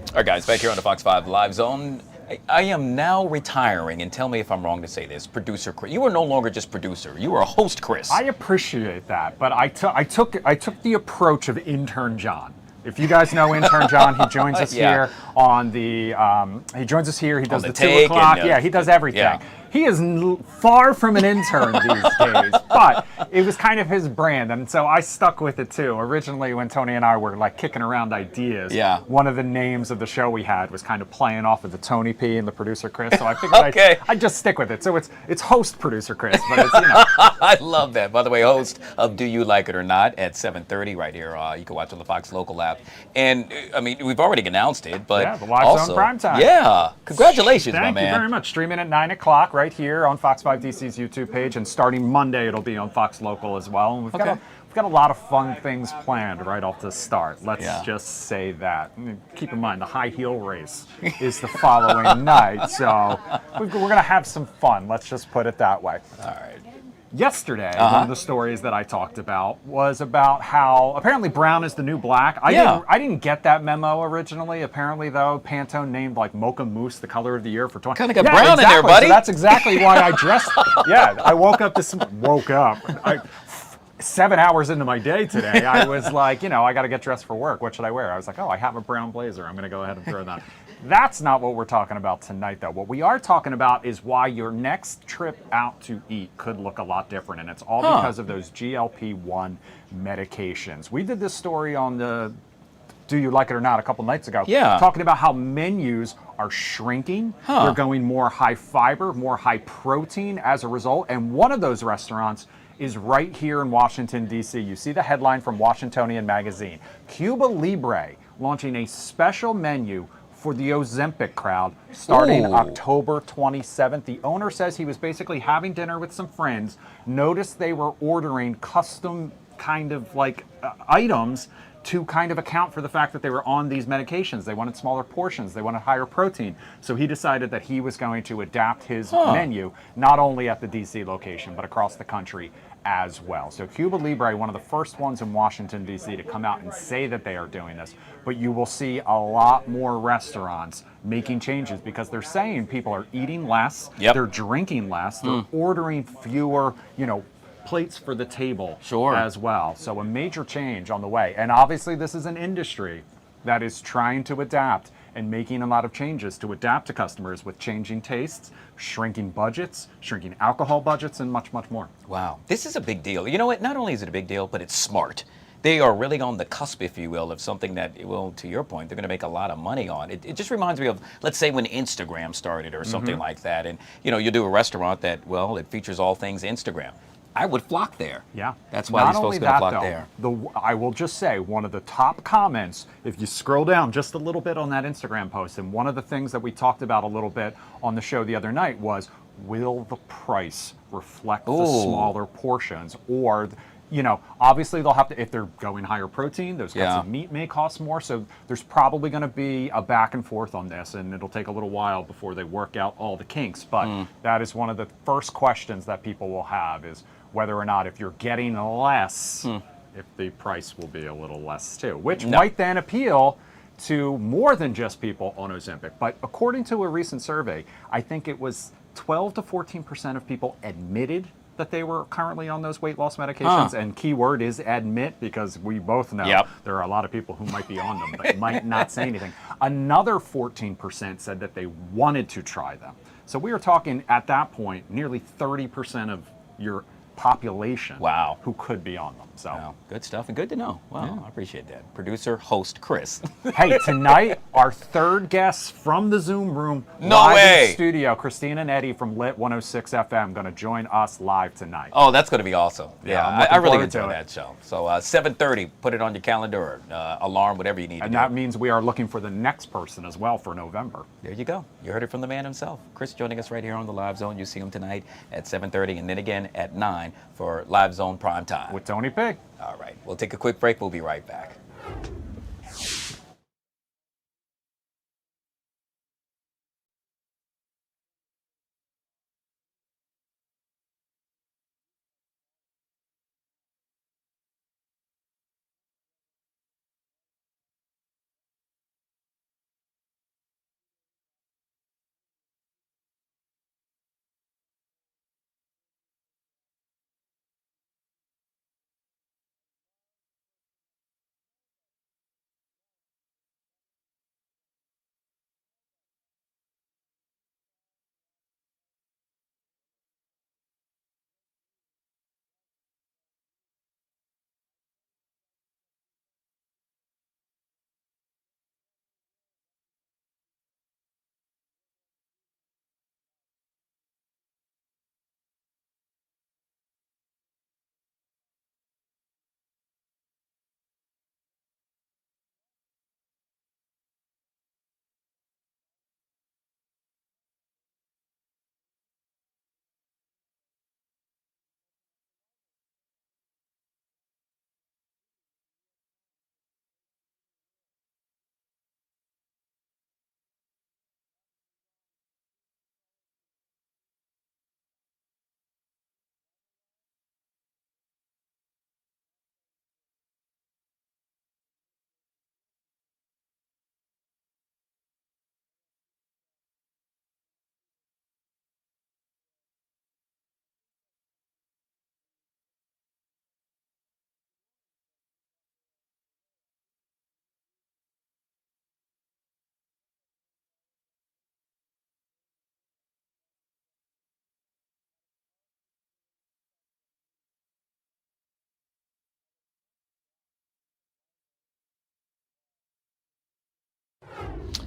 All right, guys, back here on the Fox 5 Live Zone. I am now retiring, and tell me if I'm wrong to say this, producer Chris. You are no longer just producer. You are a host, Chris. I appreciate that, but I took the approach of intern John. If you guys know intern John, he joins us here on the. He joins us here. He does the 2 o'clock. Yeah, he does everything. Yeah. He is far from an intern these days, but it was kind of his brand, and so I stuck with it too. Originally, when Tony and I were like kicking around ideas, one of the names of the show we had was kind of playing off of the Tony P and the producer Chris. So I figured I'd just stick with it. So it's host producer Chris, but it's I love that. By the way, host of Do You Like It or Not at 7:30 right here. You can watch on the Fox Local app, and I mean we've already announced it, but the Live Zone Prime Time. Yeah, congratulations, my man. Thank you very much. Streaming at 9 o'clock right here on Fox 5 DC's YouTube page, and starting Monday it'll be on Fox Local as well. And we've got a lot of fun things planned right off the start. Let's just say that. Keep in mind the high heel race is the following night, so we're going to have some fun. Let's just put it that way. All right. Yesterday, one of the stories that I talked about was about how apparently brown is the new black. I didn't get that memo originally. Apparently, though, Pantone named like Mocha Mousse the color of the year for 20. Kind of got brown in there, buddy. So that's exactly why I dressed. I woke up 7 hours into my day today. I was like, I got to get dressed for work. What should I wear? I was like, I have a brown blazer. I'm going to go ahead and throw that. That's not what we're talking about tonight, though. What we are talking about is why your next trip out to eat could look a lot different, and it's all because of those GLP-1 medications. We did this story on the Do You Like It or Not a couple nights ago, talking about how menus are shrinking. They're going more high fiber, more high protein as a result, and one of those restaurants is right here in Washington, D.C. You see the headline from Washingtonian Magazine. Cuba Libre launching a special menu for the Ozempic crowd starting October 27th. The owner says he was basically having dinner with some friends, noticed they were ordering custom kind of like items to kind of account for the fact that they were on these medications. They wanted smaller portions, they wanted higher protein. So he decided that he was going to adapt his menu, not only at the DC location, but across the country as well. So Cuba Libre, one of the first ones in Washington, D.C. to come out and say that they are doing this. But you will see a lot more restaurants making changes because they're saying people are eating less, they're drinking less, they're ordering fewer, plates for the table as well. So a major change on the way. And obviously this is an industry that is trying to adapt and making a lot of changes to adapt to customers with changing tastes, shrinking budgets, shrinking alcohol budgets, and much, much more. Wow, this is a big deal. You know what? Not only is it a big deal, but it's smart. They are really on the cusp, if you will, of something that, well, to your point, they're going to make a lot of money on. It just reminds me of, let's say, when Instagram started or something like that. And, you do a restaurant that, well, it features all things Instagram. I would flock there. Yeah. That's why these folks are going to flock there. I will just say, one of the top comments, if you scroll down just a little bit on that Instagram post, and one of the things that we talked about a little bit on the show the other night was, will the price reflect the smaller portions? Or, obviously they'll have to, if they're going higher protein, those cuts of meat may cost more. So there's probably going to be a back and forth on this, and it'll take a little while before they work out all the kinks. But that is one of the first questions that people will have is, whether or not if you're getting less, if the price will be a little less too, which might then appeal to more than just people on Ozempic. But according to a recent survey, I think it was 12 to 14% of people admitted that they were currently on those weight loss medications. And keyword is admit, because we both know there are a lot of people who might be on them but might not say anything. Another 14% said that they wanted to try them. So we are talking at that point nearly 30% of your population who could be on them. So good stuff and good to know. Wow, I appreciate that. Producer, host Chris. Hey, tonight our third guest from the Zoom room, no live way, in studio, Christina and Eddie from Lit 106 FM, going to join us live tonight. Oh, that's going to be awesome. Yeah, I really enjoy that show. So 7:30, put it on your calendar or alarm, whatever you need to do. And that means we are looking for the next person as well for November. There you go. You heard it from the man himself. Chris joining us right here on the Live Zone. You see him tonight at 7:30 and then again at 9 for Live Zone Prime Time. With Tony Pig. All right, we'll take a quick break. We'll be right back.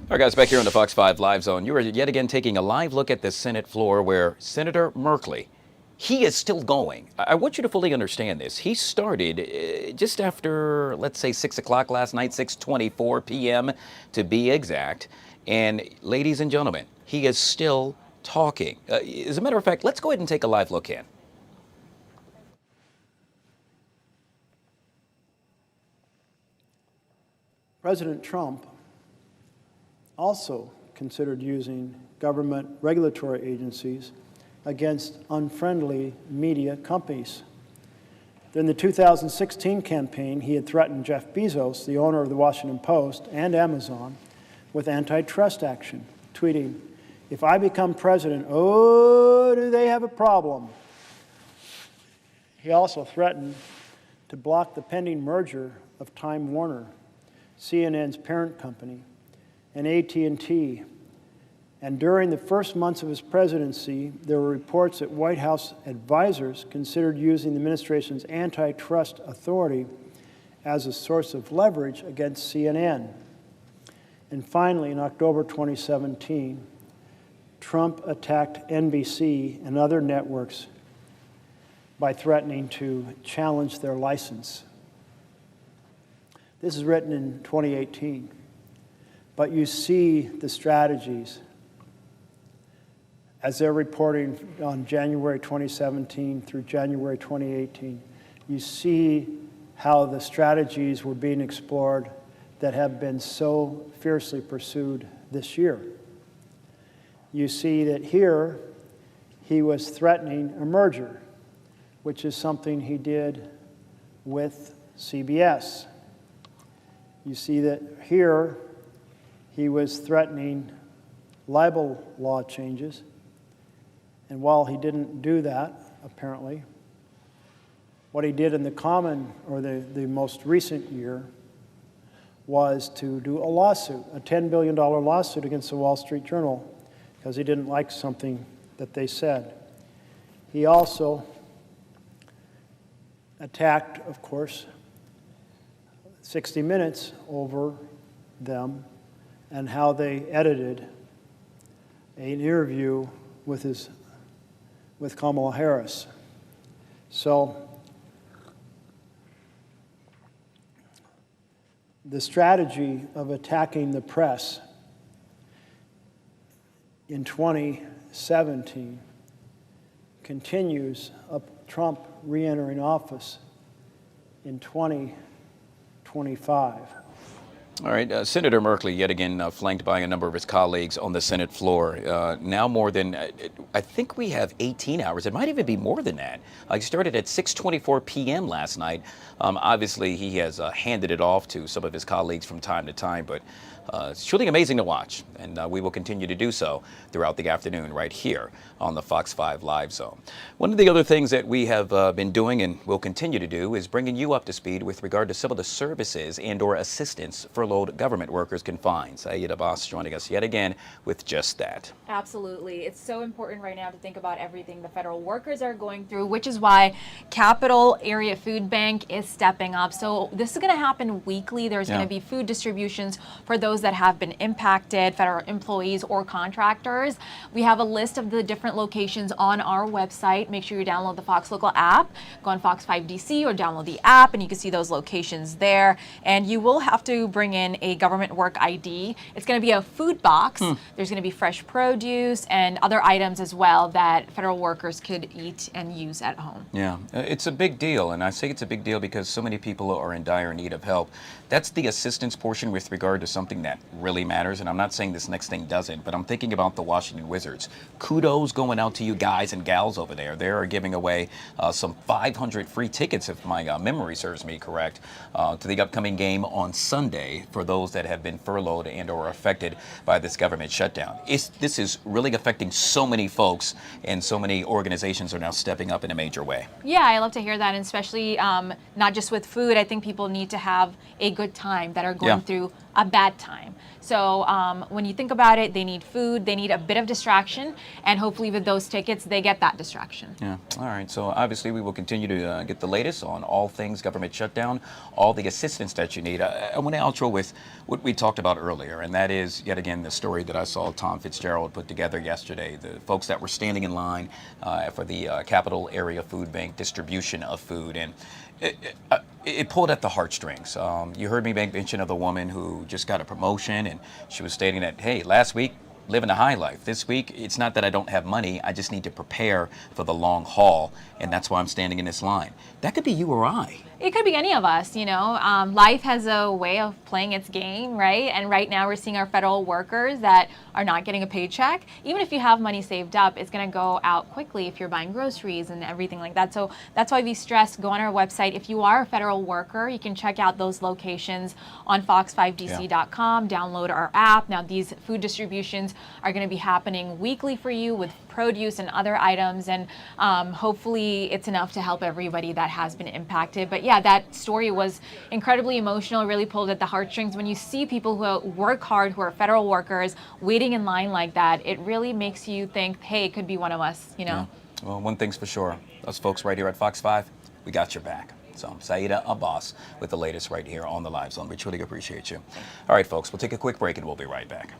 All right, guys, back here on the Fox 5 Live Zone. You are yet again taking a live look at the Senate floor where Senator Merkley he is still going. I want you to fully understand this. He started just after, let's say, 6 o'clock last night, 6:24 p.m. to be exact. And ladies and gentlemen, he is still talking. As a matter of fact, let's go ahead and take a live look in. President Trump also considered using government regulatory agencies against unfriendly media companies. During the 2016 campaign, he had threatened Jeff Bezos, the owner of the Washington Post and Amazon, with antitrust action, tweeting, "If I become president, oh, do they have a problem." He also threatened to block the pending merger of Time Warner, CNN's parent company, and AT&T. And during the first months of his presidency, there were reports that White House advisors considered using the administration's antitrust authority as a source of leverage against CNN. And finally, in October 2017, Trump attacked NBC and other networks by threatening to challenge their license. This is written in 2018, but you see the strategies as they're reporting on January 2017 through January 2018. You see how the strategies were being explored that have been so fiercely pursued this year. You see that here he was threatening a merger, which is something he did with CBS. You see that here he was threatening libel law changes. And while he didn't do that, apparently, what he did in the most recent year was to do a lawsuit, a $10 billion lawsuit against the Wall Street Journal, because he didn't like something that they said. He also attacked, of course, 60 Minutes over them and how they edited an interview with Kamala Harris. So the strategy of attacking the press in 2017 continues up Trump re-entering office in 2025. All right, Senator Merkley, yet again flanked by a number of his colleagues on the Senate floor. Now more than, I think we have 18 hours. It might even be more than that. He started at 6:24 p.m. last night. Obviously, he has handed it off to some of his colleagues from time to time, but it's truly amazing to watch, and we will continue to do so throughout the afternoon right here on the Fox 5 Live Zone. One of the other things that we have been doing and will continue to do is bringing you up to speed with regard to some of the services and or assistance furloughed government workers can find. Sayed Abbas joining us yet again with just that. Absolutely. It's so important right now to think about everything the federal workers are going through, which is why Capital Area Food Bank is stepping up. So this is going to happen weekly. There's going to be food distributions for those that have been impacted, federal employees or contractors. We have a list of the different locations on our website. Make sure you download the Fox Local app. Go on Fox 5 DC or download the app and you can see those locations there. And you will have to bring in a government work ID. It's going to be a food box. There's going to be fresh produce and other items as well that federal workers could eat and use at home. Yeah, it's a big deal, and I say it's a big deal because so many people are in dire need of help. That's the assistance portion with regard to something that really matters, and I'm not saying this next thing doesn't, but I'm thinking about the Washington Wizards. Kudos going out to you guys and gals over there. They are giving away some 500 free tickets, if my memory serves me correct, to the upcoming game on Sunday for those that have been furloughed and or affected by this government shutdown. This is really affecting so many folks, and so many organizations are now stepping up in a major way. Yeah, I love to hear that, and especially not just with food. I think people need to have a good time that are going through a bad time. time. So when you think about it, they need food, they need a bit of distraction, and hopefully with those tickets, they get that distraction. Yeah. All right. So obviously we will continue to get the latest on all things government shutdown, all the assistance that you need. I want to outro with what we talked about earlier, and that is, yet again, the story that I saw Tom Fitzgerald put together yesterday, the folks that were standing in line for the Capital Area Food Bank distribution of food. And it pulled at the heartstrings. You heard me make mention of the woman who just got a promotion, and she was stating that, hey, last week, living a high life. This week, it's not that I don't have money, I just need to prepare for the long haul, and that's why I'm standing in this line. That could be you or I. It could be any of us, you know. Life has a way of playing its game, right? And right now we're seeing our federal workers that are not getting a paycheck. Even if you have money saved up, it's going to go out quickly if you're buying groceries and everything like that. So that's why we stress, go on our website. If you are a federal worker, you can check out those locations on fox5dc.com, download our app. Now these food distributions are going to be happening weekly for you with produce and other items, and hopefully it's enough to help everybody that has been impacted. But yeah, that story was incredibly emotional, really pulled at the heartstrings. When you see people who work hard, who are federal workers, waiting in line like that, it really makes you think, hey, it could be one of us, you know? Yeah. Well, one thing's for sure, us folks right here at Fox 5, we got your back. So I'm Saida Abbas with the latest right here on the Live Zone. We truly appreciate you. All right, folks, we'll take a quick break and we'll be right back.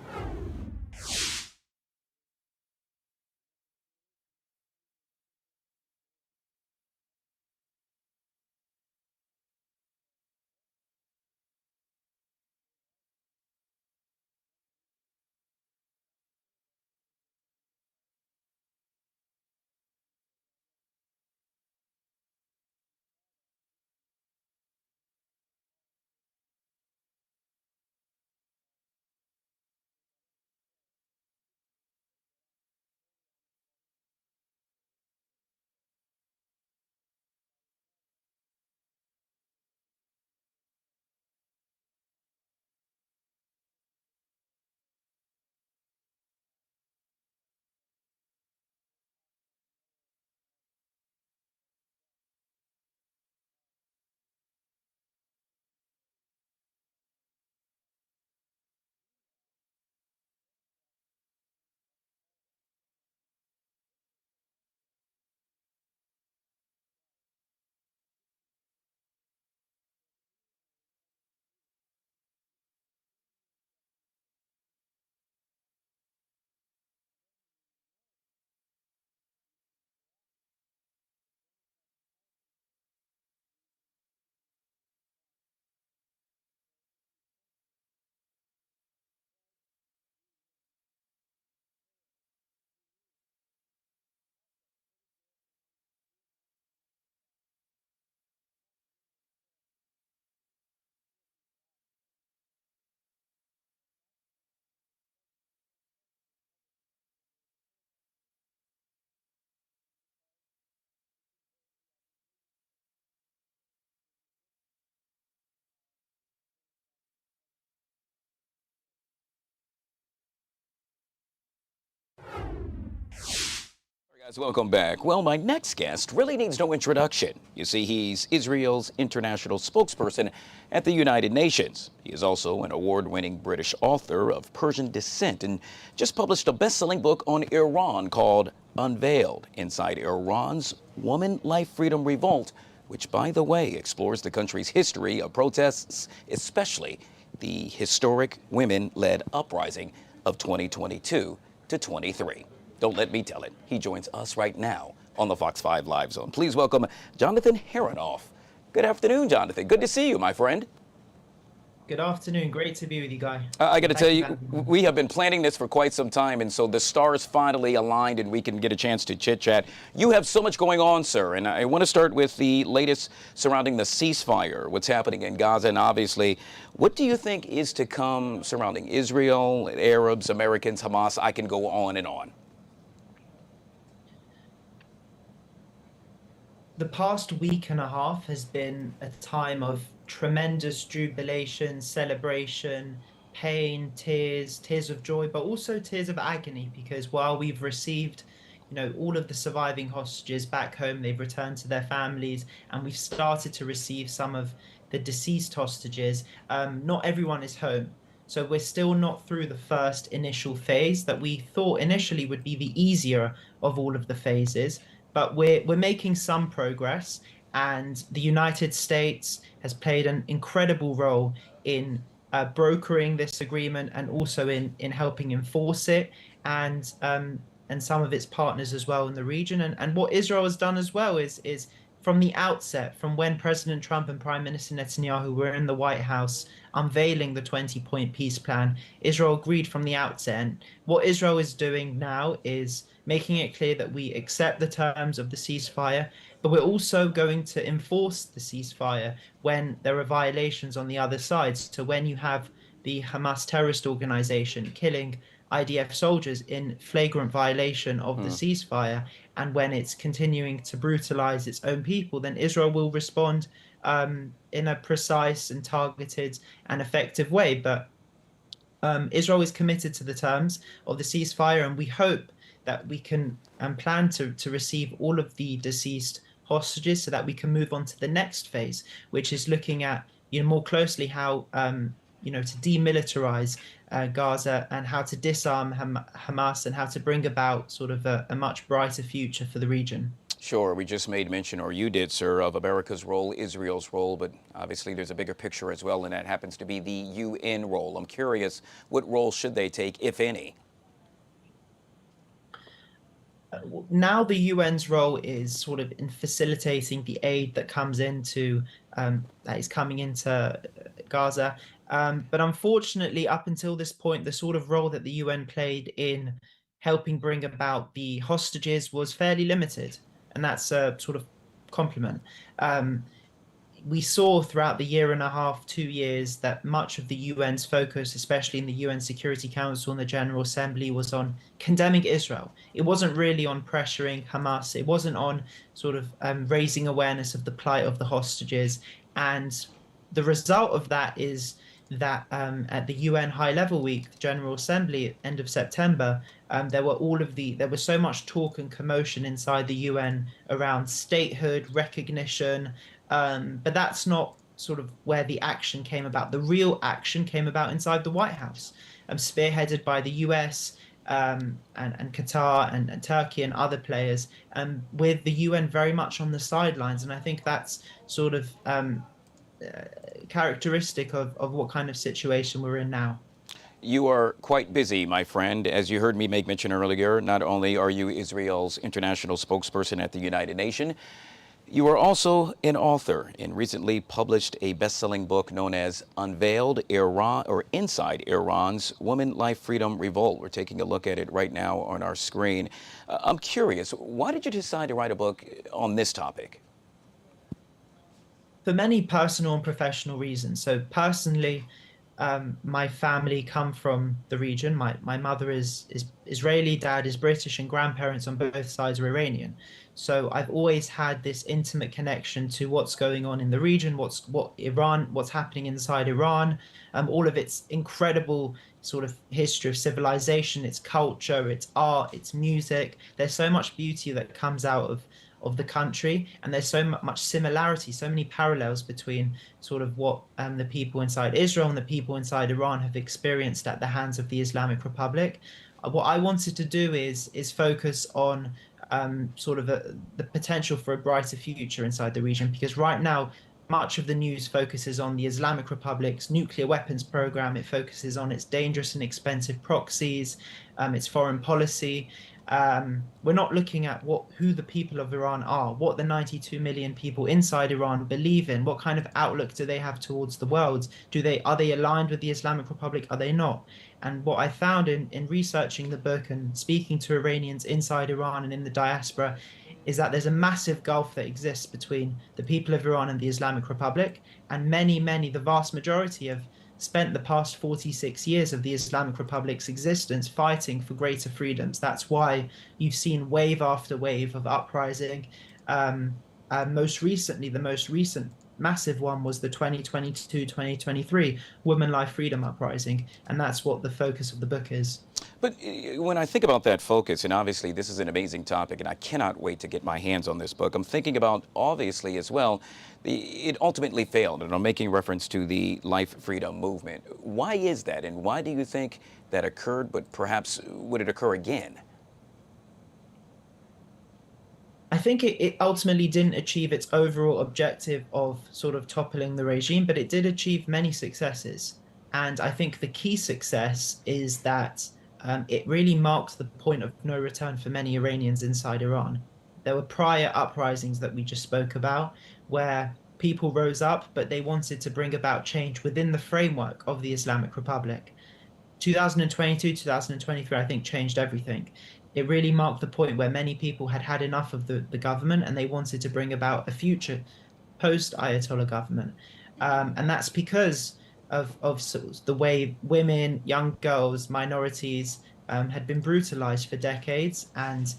Guys, welcome back. Well, my next guest really needs no introduction. You see, he's Israel's international spokesperson at the United Nations. He is also an award-winning British author of Persian descent and just published a best-selling book on Iran called Unveiled, Inside Iran's Woman, Life, Freedom Revolt, which, by the way, explores the country's history of protests, especially the historic women-led uprising of 2022 to 23. Don't let me tell it. He joins us right now on the Fox 5 Live Zone. Please welcome Jonathan Heronoff. Good afternoon, Jonathan. Good to see you, my friend. Good afternoon. Great to be with you, Guy. I got to tell you, we have been planning this for quite some time, and so the stars finally aligned and we can get a chance to chit-chat. You have so much going on, sir, and I want to start with the latest surrounding the ceasefire, what's happening in Gaza, and obviously, what do you think is to come surrounding Israel, Arabs, Americans, Hamas? I can go on and on. The past week and a half has been a time of tremendous jubilation, celebration, pain, tears of joy, but also tears of agony, because while we've received, all of the surviving hostages back home, they've returned to their families, and we've started to receive some of the deceased hostages, not everyone is home. So we're still not through the first initial phase that we thought initially would be the easier of all of the phases, but we're making some progress, and the United States has played an incredible role in brokering this agreement and also in helping enforce it, and some of its partners as well in the region. And what Israel has done as well is from the outset, from when President Trump and Prime Minister Netanyahu were in the White House unveiling the 20-point peace plan, Israel agreed from the outset. And what Israel is doing now is making it clear that we accept the terms of the ceasefire, but we're also going to enforce the ceasefire when there are violations on the other side. So when you have the Hamas terrorist organization killing IDF soldiers in flagrant violation of the ceasefire, and when it's continuing to brutalize its own people, then Israel will respond in a precise and targeted and effective way. But Israel is committed to the terms of the ceasefire, and we hope that we can plan to receive all of the deceased hostages so that we can move on to the next phase, which is looking at more closely how to demilitarize Gaza and how to disarm Hamas and how to bring about sort of a much brighter future for the region. Sure, we just made mention, or you did, sir, of America's role, Israel's role, but obviously there's a bigger picture as well, and that happens to be the UN role. I'm curious, what role should they take, if any? Now the UN's role is sort of in facilitating the aid that comes into that is coming into Gaza. But unfortunately, up until this point, the sort of role that the UN played in helping bring about the hostages was fairly limited, and that's a sort of compliment. We saw throughout the year and a half, 2 years, that much of the UN's focus, especially in the UN Security Council and the General Assembly, was on condemning Israel. It wasn't really on pressuring Hamas. It wasn't on sort of raising awareness of the plight of the hostages. And the result of that is that at the UN High Level Week, the General Assembly, end of September, there was so much talk and commotion inside the UN around statehood, recognition, but that's not sort of where the action came about. The real action came about inside the White House, spearheaded by the US and Qatar and Turkey and other players, with the UN very much on the sidelines. And I think that's sort of characteristic of what kind of situation we're in now. You are quite busy, my friend. As you heard me make mention earlier, not only are you Israel's international spokesperson at the United Nations, you are also an author and recently published a best-selling book known as Unveiled Iran, or Inside Iran's Women, Life, Freedom, Revolt. We're taking a look at it right now on our screen. I'm curious, why did you decide to write a book on this topic? For many personal and professional reasons. So personally, my family come from the region. My mother is Israeli, dad is British, and grandparents on both sides are Iranian. So I've always had this intimate connection to what's going on in the region, what's happening inside Iran, all of its incredible sort of history of civilization, its culture, its art, its music. There's so much beauty that comes out of the country, and there's so much similarity, so many parallels between sort of what the people inside Israel and the people inside Iran have experienced at the hands of the Islamic Republic. What I wanted to do is focus on sort of the potential for a brighter future inside the region, because right now much of the news focuses on the Islamic Republic's nuclear weapons program. It focuses on its dangerous and expensive proxies, its foreign policy. We're not looking at who the people of Iran are, what the 92 million people inside Iran believe in, what kind of outlook do they have towards the world? Are they aligned with the Islamic Republic? Are they not? And what I found in researching the book and speaking to Iranians inside Iran and in the diaspora is that there's a massive gulf that exists between the people of Iran and the Islamic Republic, and the vast majority have spent the past 46 years of the Islamic Republic's existence fighting for greater freedoms. That's why you've seen wave after wave of uprising. Most recently, the most recent massive one was the 2022-2023 Women Life Freedom Uprising, and that's what the focus of the book is. But when I think about that focus, and obviously this is an amazing topic, and I cannot wait to get my hands on this book, I'm thinking about, obviously, as well, it ultimately failed, and I'm making reference to the life freedom movement. Why is that, and why do you think that occurred, but perhaps would it occur again? I think it ultimately didn't achieve its overall objective of sort of toppling the regime, but it did achieve many successes. And I think the key success is that it really marked the point of no return for many Iranians inside Iran. There were prior uprisings that we just spoke about, where people rose up, but they wanted to bring about change within the framework of the Islamic Republic. 2022, 2023, I think, changed everything. It really marked the point where many people had had enough of the government and they wanted to bring about a future post-Ayatollah government. And that's because of the way women, young girls, minorities had been brutalized for decades, and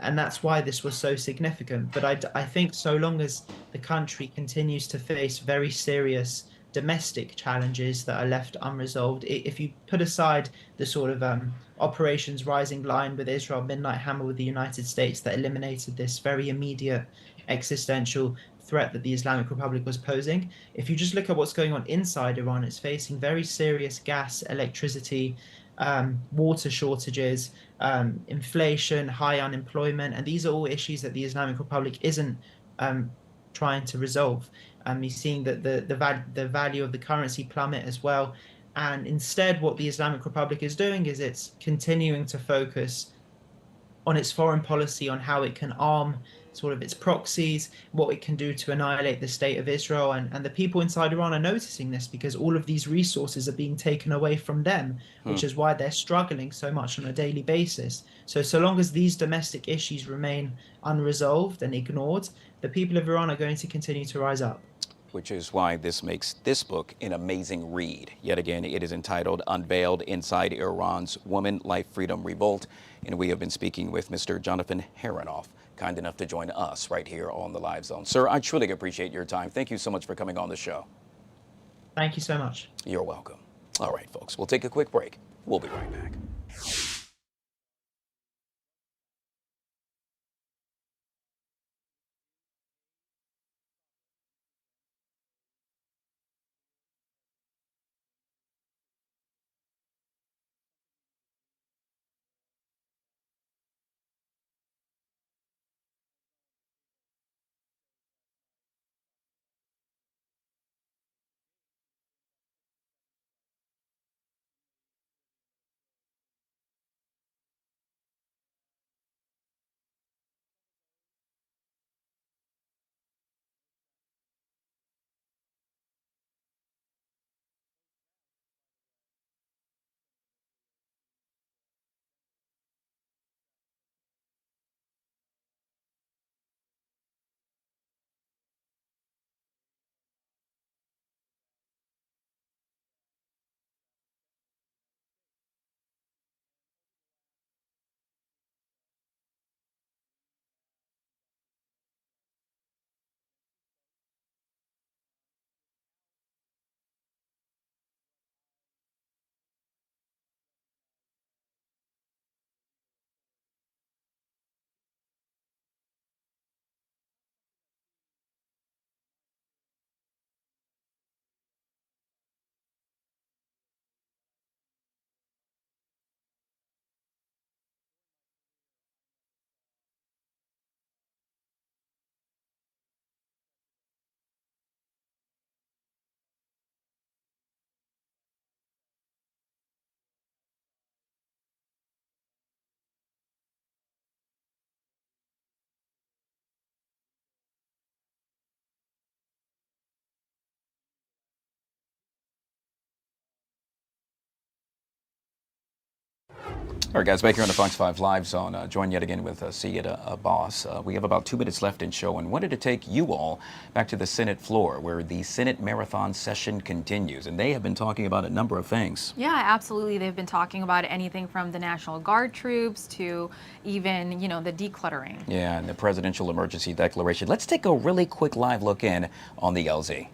that's why this was so significant. But I think so long as the country continues to face very serious domestic challenges that are left unresolved, if you put aside the sort of operations Rising Lion with Israel, Midnight Hammer with the United States that eliminated this very immediate existential threat that the Islamic Republic was posing, if you just look at what's going on inside Iran, it's facing very serious gas, electricity, water shortages, inflation, high unemployment, and these are all issues that the Islamic Republic isn't trying to resolve. You're seeing that the value of the currency plummet as well. And instead, what the Islamic Republic is doing is it's continuing to focus on its foreign policy, on how it can arm sort of its proxies, what it can do to annihilate the state of Israel. And the people inside Iran are noticing this because all of these resources are being taken away from them, which is why they're struggling so much on a daily basis. So long as these domestic issues remain unresolved and ignored, the people of Iran are going to continue to rise up. Which is why this makes this book an amazing read. Yet again, it is entitled Unveiled Inside Iran's Woman, Life, Freedom, Revolt. And we have been speaking with Mr. Jonathan Haranoff, kind enough to join us right here on the Live Zone. Sir, I truly appreciate your time. Thank you so much for coming on the show. Thank you so much. You're welcome. All right, folks, we'll take a quick break. We'll be right back. All right, guys, back here on the Fox 5 Live Zone, joined yet again with Syeda Boss. We have about 2 minutes left in show and wanted to take you all back to the Senate floor where the Senate marathon session continues. And they have been talking about a number of things. Yeah, absolutely. They've been talking about anything from the National Guard troops to even, the decluttering. Yeah, and the presidential emergency declaration. Let's take a really quick live look in on the LZ.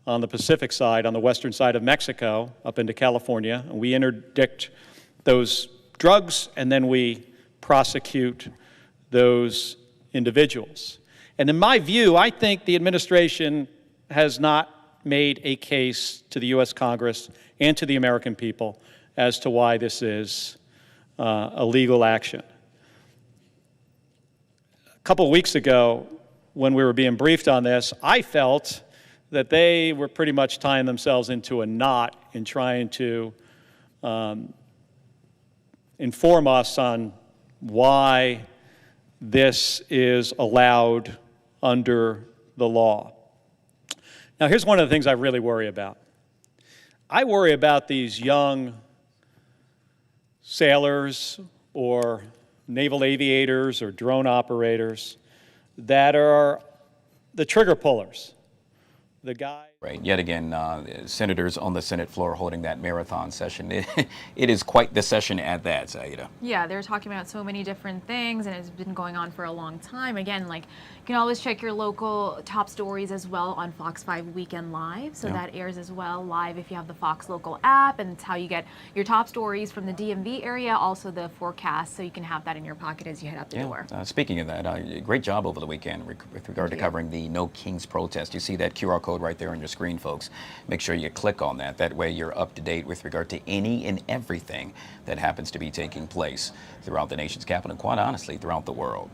On the Pacific side, on the western side of Mexico, up into California, and we interdict those drugs, and then we prosecute those individuals. And in my view, I think the administration has not made a case to the U.S. Congress and to the American people as to why this is a legal action. A couple of weeks ago, when we were being briefed on this, I felt that they were pretty much tying themselves into a knot in trying to inform us on why this is allowed under the law. Now, here's one of the things I really worry about. I worry about these young sailors or naval aviators or drone operators that are the trigger pullers. The guy. Right. Yet again, senators on the Senate floor holding that marathon session. It is quite the session at that, Syeda. Yeah, they're talking about so many different things, and it's been going on for a long time. Again, you can always check your local top stories as well on Fox 5 Weekend Live. So that airs as well live if you have the Fox local app, and it's how you get your top stories from the DMV area, also the forecast, so you can have that in your pocket as you head out the door. Speaking of that, great job over the weekend with regard to covering the No Kings protest. You see that QR code right there on your screen, folks. Make sure you click on that. That way you're up to date with regard to any and everything that happens to be taking place throughout the nation's capital and, quite honestly, throughout the world.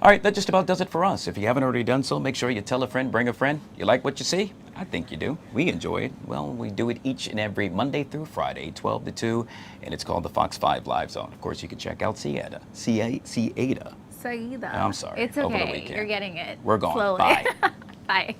All right, that just about does it for us. If you haven't already done so, make sure you tell a friend, bring a friend. You like what you see? I think you do. We enjoy it. Well, we do it each and every Monday through Friday, 12 to 2, and it's called the Fox 5 Live Zone. Of course, you can check out Syeda. Syeda. I'm sorry. It's over the okay. weekend. You're getting it. We're gone. Slowly. Bye. Bye.